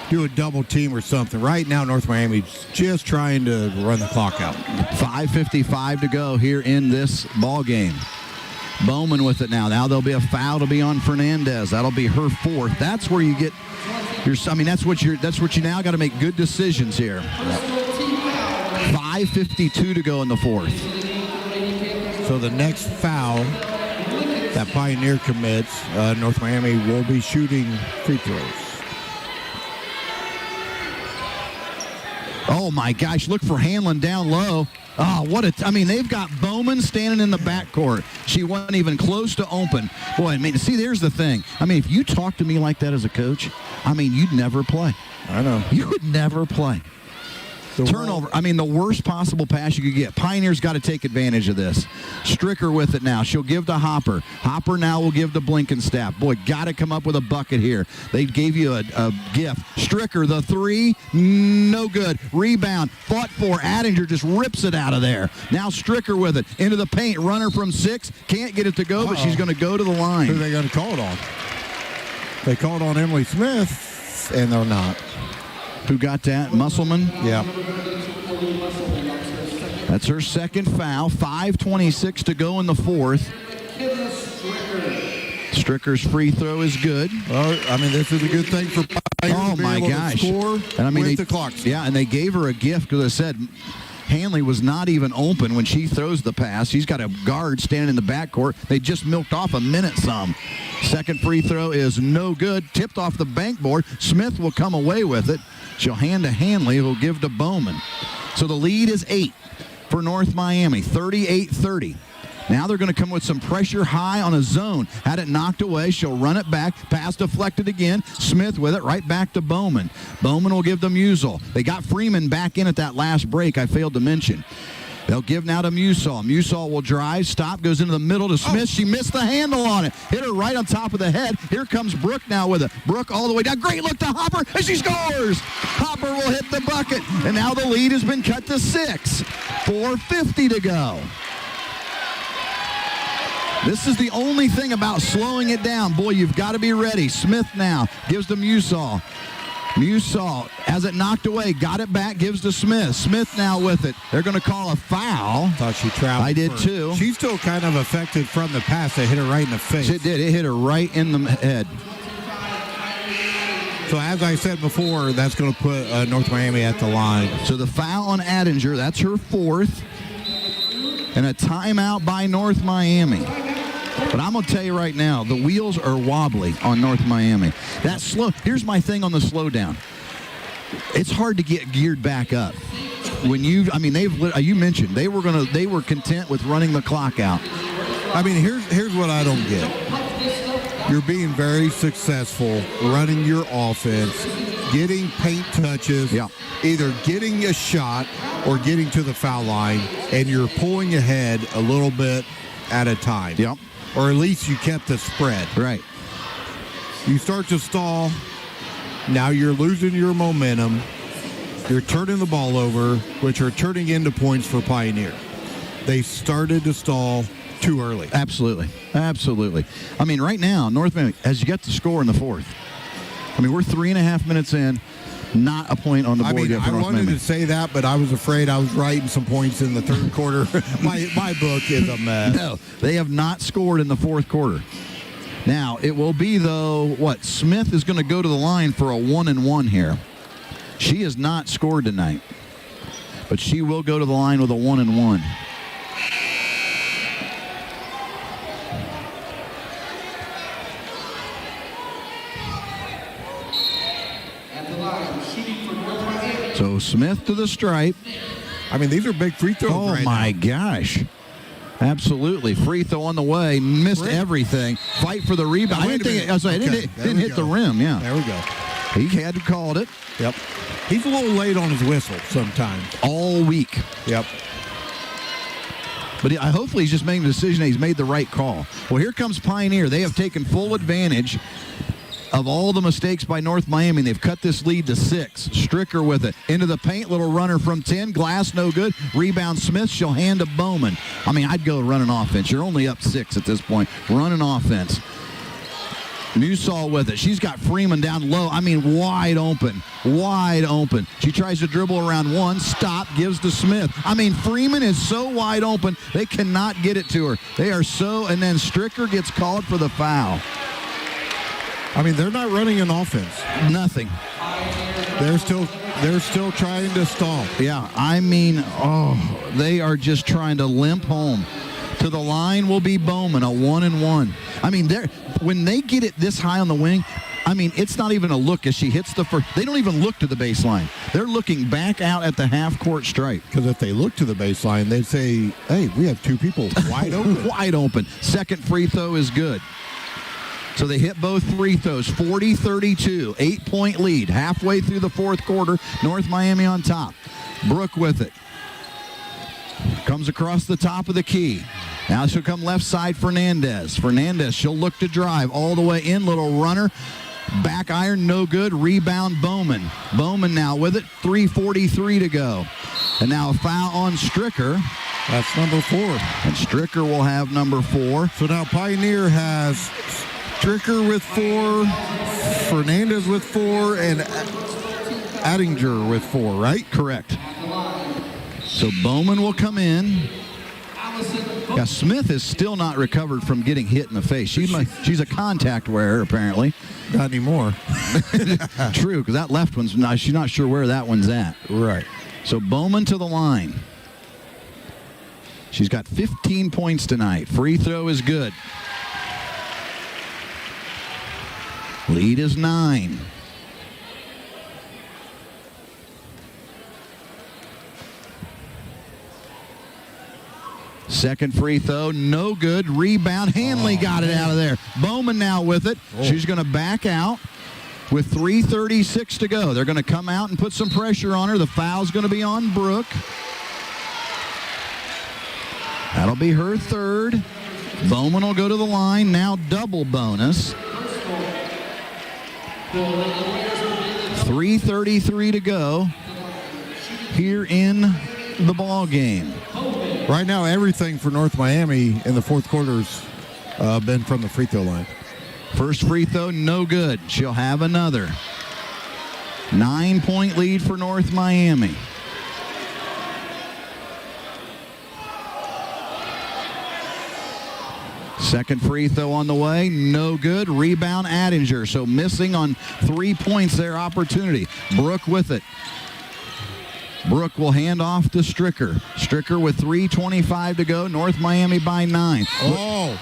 do a double team or something. Right now, North Miami's just trying to run the clock out. 5:55 to go here in this ball game. Bowman with it now. Now there'll be a foul to be on Fernandez. That'll be her fourth. That's where you get your. That's what you now got to make good decisions here. 5:52 to go in the fourth. So the next foul that Pioneer commits, North Miami will be shooting free throws. Oh, my gosh. Look for Hanlon down low. Oh, they've got Bowman standing in the backcourt. She wasn't even close to open. Boy, see, there's the thing. If you talk to me like that as a coach, you'd never play. I know. You would never play. Turnover. The worst possible pass you could get. Pioneer's got to take advantage of this. Stricker with it now. She'll give to Hopper. Hopper now will give to Blinkenstaff. Boy, got to come up with a bucket here. They gave you a gift. Stricker, the three, no good. Rebound, fought for. Addinger just rips it out of there. Now Stricker with it. Into the paint. Runner from 6. Can't get it to go, but she's going to go to the line. Who are they going to call it on? They called on Emily Smith, and they're not. Who got that? Musselman? Yeah. That's her second foul. 5:26 to go in the fourth. Stricker's free throw is good. Well, this is a good thing for Pioneer. Oh, my gosh. Score and with the clock. Yeah, and they gave her a gift because I said Hanley was not even open when she throws the pass. She's got a guard standing in the backcourt. They just milked off a minute some. Second free throw is no good. Tipped off the bankboard. Smith will come away with it. She'll hand to Hanley, who'll give to Bowman. So the lead is 8 for North Miami, 38-30. Now they're going to come with some pressure high on a zone. Had it knocked away. She'll run it back. Pass deflected again. Smith with it right back to Bowman. Bowman will give to Musel. They got Freeman back in at that last break I failed to mention. They'll give now to Musel. Musel will drive. Stop. Goes into the middle to Smith. She missed the handle on it. Hit her right on top of the head. Here comes Brooke now with it. Brooke all the way down. Great look to Hopper, and she scores. Hopper will hit the bucket. And now the lead has been cut to 6. 4:50 to go. This is the only thing about slowing it down. Boy, you've got to be ready. Smith now gives to Musel. Musel has it knocked away, got it back, gives to Smith. Smith now with it. They're going to call a foul. Thought she traveled. I did first. too. She's still kind of affected from the pass that hit her right in the face. It did. It hit her right in the head. So as I said before, that's going to put North Miami at the line. So the foul on Addinger, that's her 4th. And a timeout by North Miami. But I'm going to tell you right now, the wheels are wobbly on North Miami. That slow. Here's my thing on the slowdown. It's hard to get geared back up. When you mentioned they were content with running the clock out. Here's what I don't get. You're being very successful running your offense, getting paint touches, either getting a shot or getting to the foul line, and you're pulling ahead a little bit at a time. Yep. Or at least you kept the spread. Right. You start to stall. Now you're losing your momentum. You're turning the ball over, which are turning into points for Pioneer. They started to stall too early. Absolutely. Right now, North Miami has yet to score in the 4th. We're 3.5 minutes in. Not a point on the board yet for North Miami. I wanted to say that, but I was afraid I was writing some points in the third quarter. My book is a mess. No, they have not scored in the 4th quarter. Now, it will be, though, Smith is going to go to the line for a 1-and-1 here. She has not scored tonight, but she will go to the line with a 1-and-1. So Smith to the stripe. These are big free throws. Oh, my gosh. Absolutely. Free throw on the way. Missed everything. Fight for the rebound. It didn't hit the rim. Yeah. There we go. He had to call it. Yep. He's a little late on his whistle sometimes. All week. Yep. But hopefully he's just making a decision. He's made the right call. Well, here comes Pioneer. They have taken full advantage of all the mistakes by North Miami. They've cut this lead to 6. Stricker with it. Into the paint. Little runner from 10. Glass no good. Rebound Smith. She'll hand to Bowman. I'd go run an offense. You're only up 6 at this point. Run an offense. Musel with it. She's got Freeman down low. Wide open. Wide open. She tries to dribble around one. Stop. Gives to Smith. Freeman is so wide open. They cannot get it to her. They are so. And then Stricker gets called for the foul. They're not running an offense. Nothing. They're still trying to stall. Yeah, they are just trying to limp home. To the line will be Bowman, a 1-and-1. When they get it this high on the wing, I mean, it's not even a look as she hits the first. They don't even look to the baseline. They're looking back out at the half-court stripe. Because if they look to the baseline, they'd say, hey, we have two people wide open. Wide open. Second free throw is good. So they hit both free throws, 40-32, 8-point lead. Halfway through the fourth quarter, North Miami on top. Brooke with it. Comes across the top of the key. Now she'll come left side, Fernandez. Fernandez, she'll look to drive all the way in. Little runner. Back iron, no good. Rebound, Bowman. Bowman now with it. 3:43 to go. And now a foul on Stricker. That's number 4. And Stricker will have number 4. So now Pioneer has Stricker with 4, Fernandez with 4, and Attinger with 4, right? Correct. So Bowman will come in. Yeah, Smith is still not recovered from getting hit in the face. She's a contact wearer, apparently. Not anymore. True, because that left one's not, she's not sure where that one's at. Right. So Bowman to the line. She's got 15 points tonight. Free throw is good. Lead is 9. Second free throw, no good. Rebound, Hanley got it out of there. Bowman now with it. She's going to back out with 3:36 to go. They're going to come out and put some pressure on her. The foul's going to be on Brooke. That'll be her third. Bowman will go to the line. Now double bonus. 3:33 to go here in the ball game. Right now, everything for North Miami in the fourth quarter's been from the free throw line. First free throw, no good. She'll have another. 9-point lead for North Miami. Second free throw on the way, no good. Rebound, Attinger. So missing on 3 points their opportunity. Brooke with it. Brooke will hand off to Stricker. Stricker with 3:25 to go. North Miami by 9. Oh.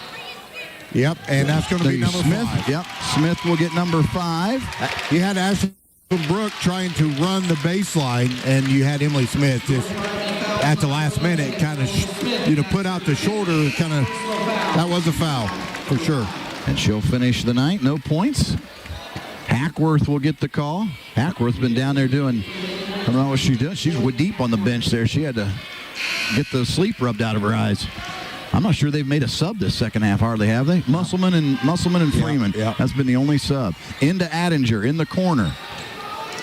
Yep, and that's going to be number Smith. 5. Yep, Smith will get number 5. You had Ashley Brooke trying to run the baseline, and you had Emily Smith just at the last minute kind of, put out the shoulder. That was a foul for sure. And she'll finish the night. No points. Hackworth will get the call. Hackworth's been down there doing, I don't know what she's doing. She's deep on the bench there. She had to get the sleep rubbed out of her eyes. I'm not sure they've made a sub this second half, hardly, have they? Musselman and Freeman. Yeah. That's been the only sub. Into Attinger in the corner.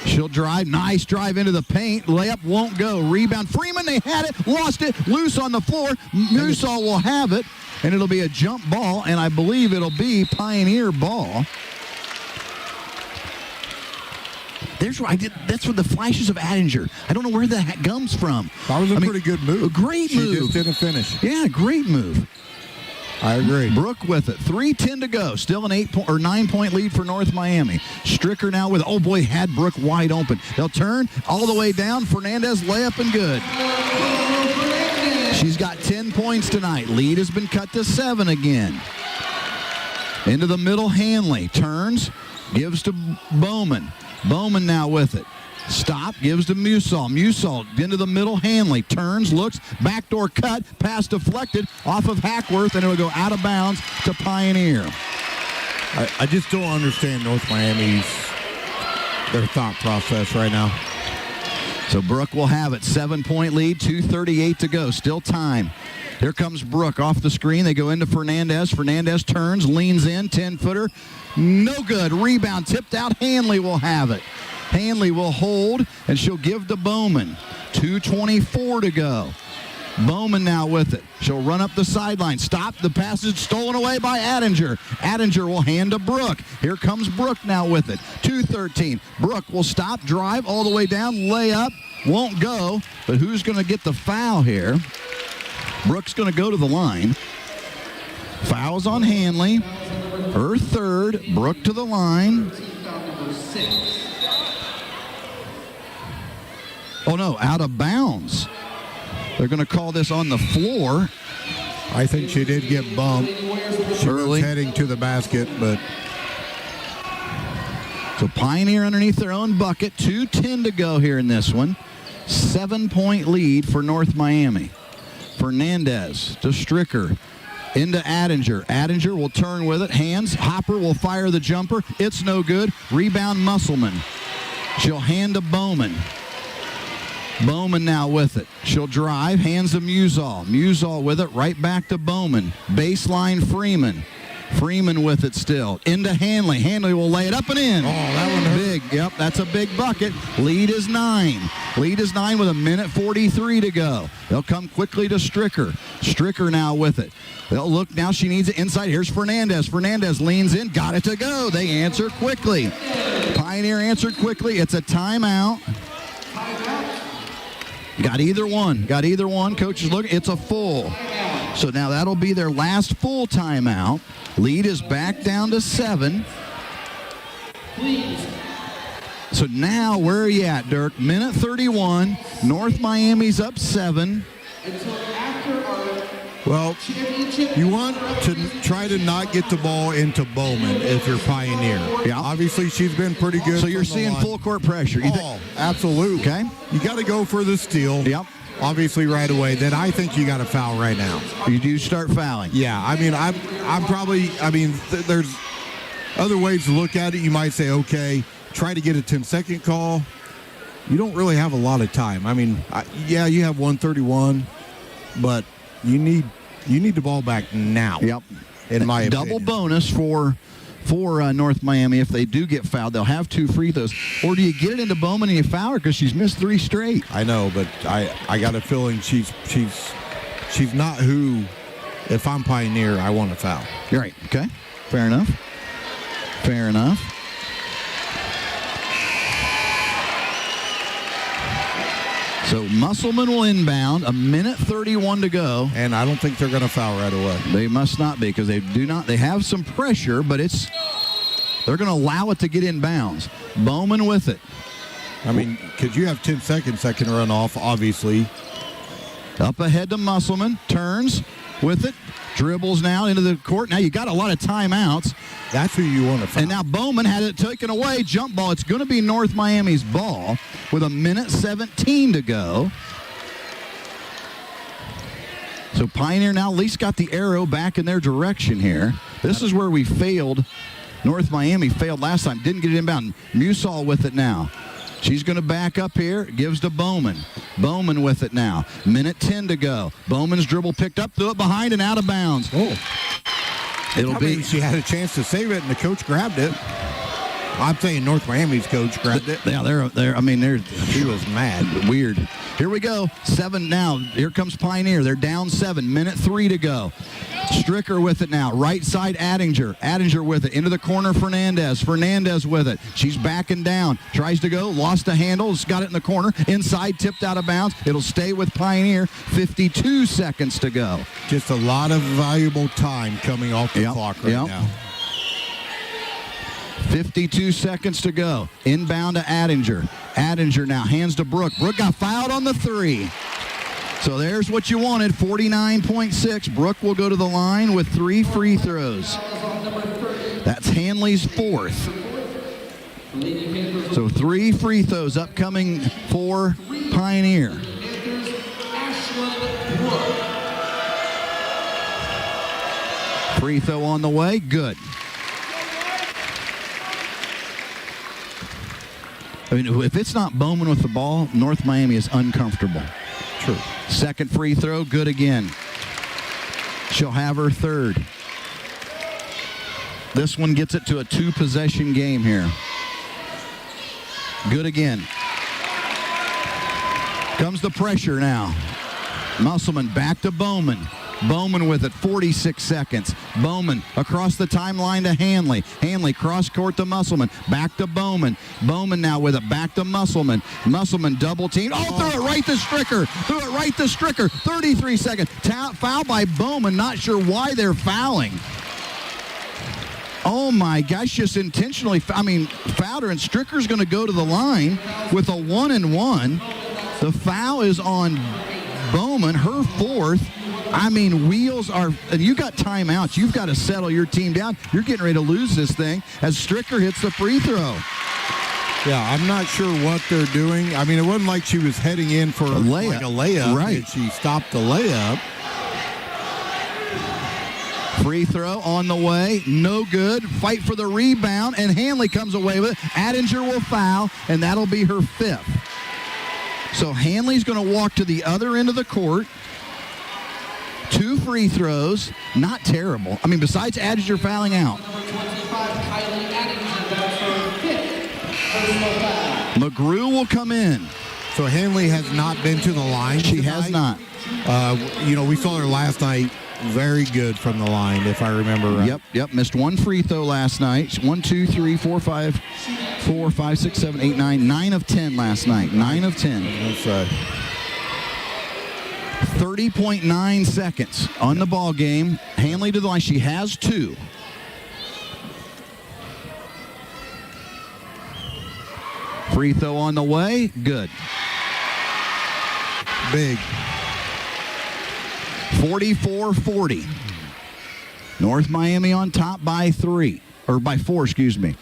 She'll drive. Nice drive into the paint. Layup won't go. Rebound. Freeman, they had it. Lost it. Loose on the floor. Musall will have it. And it'll be a jump ball. And I believe it'll be Pioneer ball. That's where the flashes of Attinger. I don't know where that comes from. That was a pretty good move. A great move. She just didn't finish. Yeah, great move. I agree. Brooke with it. 3:10 to go. Still an 9-point lead for North Miami. Stricker now with, oh boy, had Brooke wide open. They'll turn all the way down. Fernandez layup and good. She's got 10 points tonight. Lead has been cut to 7 again. Into the middle, Hanley. Turns, gives to Bowman. Bowman now with it. Stop, gives to Musall. Musall into the middle, Hanley. Turns, looks, backdoor cut, pass deflected off of Hackworth, and it will go out of bounds to Pioneer. I just don't understand North Miami's, their thought process right now. So Brooke will have it. 7-point lead, 2:38 to go. Still time. Here comes Brooke off the screen. They go into Fernandez. Fernandez turns, leans in, 10-footer. No good. Rebound tipped out. Hanley will have it. Hanley will hold, and she'll give to Bowman. 2:24 to go. Bowman now with it. She'll run up the sideline. Stop. The passage stolen away by Attinger. Attinger will hand to Brooke. Here comes Brooke now with it. 2:13. Brooke will stop, drive all the way down, layup. Won't go, but who's going to get the foul here? Brooke's going to go to the line. Fouls on Hanley. Her third. Brooke to the line. Oh, no, out of bounds. They're going to call this on the floor. I think she did get bumped. She Early. was heading to the basket, but So Pioneer underneath their own bucket. 2:10 to go here in this one. 7-point lead for North Miami. Fernandez to Stricker. Into Adinger. Adinger will turn with it. Hands. Hopper will fire the jumper. It's no good. Rebound Musselman. She'll hand to Bowman. Bowman now with it. She'll drive. Hands to Musall. Musall with it. Right back to Bowman. Baseline Freeman. Freeman with it still. Into Hanley. Hanley will lay it up and in. Oh, that one hurt. Big. Yep, that's a big bucket. Lead is 9. Lead is 9 with 1:43 to go. They'll come quickly to Stricker. Stricker now with it. They'll look now. She needs it inside. Here's Fernandez. Fernandez leans in. Got it to go. They answer quickly. Pioneer answered quickly. It's a timeout. Got either one. Coach is looking. It's a full. So now that'll be their last full timeout. Lead is back down to 7. So now where are you at, Dirk? 1:31. North Miami's up 7. Well, you want to try to not get the ball into Bowman if you're Pioneer. Yeah. Obviously, she's been pretty good. So you're seeing full court pressure. You think? Absolutely. Okay. You got to go for the steal. Yep. Obviously, right away. Then I think you got to foul right now. You do start fouling. Yeah. I mean, I'm probably. I mean, there's other ways to look at it. You might say, okay, try to get a 10-second call. You don't really have a lot of time. I mean, yeah, you have 1:31, but you need the ball back now. Yep. In my opinion. Double bonus for North Miami. If they do get fouled, they'll have 2 free throws. Or do you get it into Bowman and you foul her because she's missed 3 straight? I know, but I got a feeling she's not who, if I'm Pioneer, I want to foul. You're right. Okay. Fair enough. So Musselman will inbound. 1:31 to go. And I don't think they're going to foul right away. They must not be because they do not. They have some pressure, but they're going to allow it to get in bounds. Bowman with it. I mean, because you have 10 seconds that can run off, obviously. Up ahead to Musselman. Turns with it. Dribbles now into the court. Now you got a lot of timeouts. That's who you want to foul. And now Bowman had it taken away. Jump ball. It's going to be North Miami's ball with 1:17 to go. So Pioneer now at least got the arrow back in their direction here. This is where we failed. North Miami failed last time. Didn't get it inbound. Musall with it now. She's going to back up here. Gives to Bowman. Bowman with it now. 1:10 to go. Bowman's dribble picked up, threw it behind and out of bounds. Oh. She had a chance to save it, and the coach grabbed it. I'm saying North Miami's coach grabbed it. Yeah, She was mad. Weird. Here we go. 7 now. Here comes Pioneer. They're down 7. 1:03 to go. Stricker with it now. Right side, Adinger. Adinger with it. Into the corner, Fernandez. Fernandez with it. She's backing down. Tries to go. Lost a handle. It's got it in the corner. Inside, tipped out of bounds. It'll stay with Pioneer. 52 seconds to go. Just a lot of valuable time coming off the clock right now. 52 seconds to go. Inbound to Adinger. Adinger now hands to Brooke. Brooke got fouled on the 3. So there's what you wanted, 49.6. Brooke will go to the line with 3 free throws. That's Hanley's 4th. So 3 free throws upcoming for Pioneer. Free throw on the way. Good. I mean, if it's not Bowman with the ball, North Miami is uncomfortable. True. Second free throw, good again. She'll have her 3rd. This one gets it to a 2-possession game here. Good again. Comes the pressure now. Musselman back to Bowman. Bowman with it, 46 seconds. Bowman across the timeline to Hanley. Hanley cross court to Musselman. Back to Bowman. Bowman now with it, back to Musselman. Musselman double team. Oh, threw it right to Stricker. 33 seconds. Foul by Bowman. Not sure why they're fouling. Oh my gosh, just intentionally, fouled her, and Stricker's going to go to the line with a 1-and-1. The foul is on Bowman, her 4th. Wheels are, and you got timeouts. You've got to settle your team down. You're getting ready to lose this thing as Stricker hits the free throw. Yeah, I'm not sure what they're doing. I mean, it wasn't like she was heading in for like a layup. Right. And she stopped the layup. Free throw on the way. No good. Fight for the rebound, and Hanley comes away with it. Addinger will foul, and that'll be her 5th. So Hanley's going to walk to the other end of the court. 2 free throws. Not terrible. I mean, besides Addinger fouling out. McGrew will come in. So Hanley has not been to the line. She has not. We saw her last night. Very good from the line, if I remember right. Yep. Missed 1 free throw last night. 1, 2, 3, 4, 5, 6, 7, 8, 9. 9 of 10 last night. 9 of 10. That's 30.9 seconds on the ball game. Hanley to the line. She has 2. Free throw on the way. Good. Big. 44-40. North Miami on top by 4, excuse me.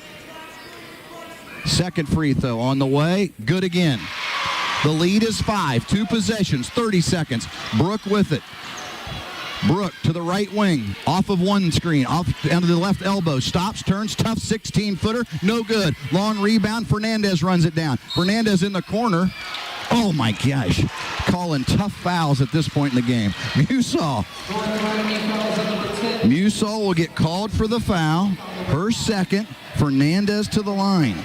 Second free throw on the way. Good again. The lead is 5. 2 possessions, 30 seconds. Brooke with it. Brooke to the right wing. Off of one screen. Off under the left elbow. Stops, turns, tough 16-footer. No good. Long rebound. Fernandez runs it down. Fernandez in the corner. Oh, my gosh. Calling tough fouls at this point in the game. Musall will get called for the foul. Her second. Fernandez to the line.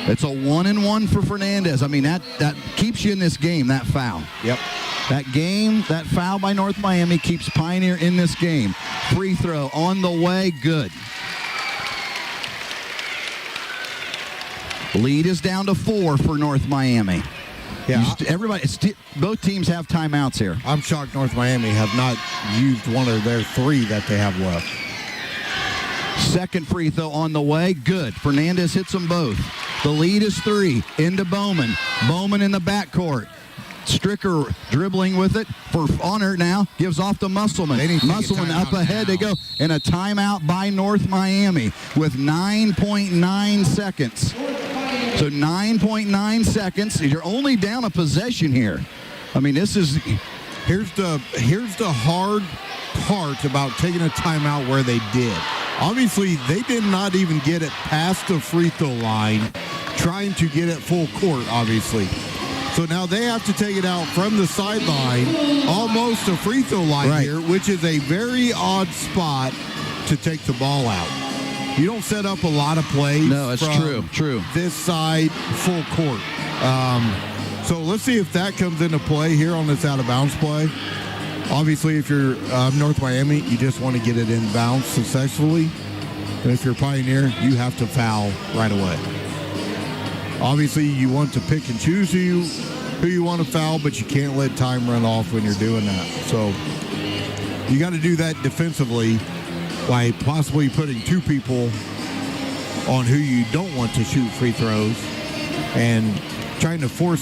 It's a 1-and-1 for Fernandez. I mean, that keeps you in this game, that foul. Yep. That foul by North Miami keeps Pioneer in this game. Free throw on the way. Good. Lead is down to 4 for North Miami. Yeah. Both teams have timeouts here. I'm shocked North Miami have not used one of their 3 that they have left. Second free throw on the way. Good. Fernandez hits them both. The lead is 3. Into Bowman. Bowman in the backcourt. Stricker dribbling with it for honor now. Gives off to Musselman. Musselman up ahead. They go. And a timeout by North Miami with 9.9 seconds. So 9.9 seconds. You're only down a possession here. I mean, this is... Here's the hard part about taking a timeout where they did. Obviously, they did not even get it past the free throw line, trying to get it full court, obviously. So now they have to take it out from the sideline, almost a free throw line here, which is a very odd spot to take the ball out. You don't set up a lot of plays. No, it's true. This side, full court. So let's see if that comes into play here on this out-of-bounds play. Obviously, if you're North Miami, you just want to get it in bounds successfully. And if you're Pioneer, you have to foul right away. Obviously, you want to pick and choose who you want to foul, but you can't let time run off when you're doing that. So you got to do that defensively by possibly putting 2 people on who you don't want to shoot free throws and trying to force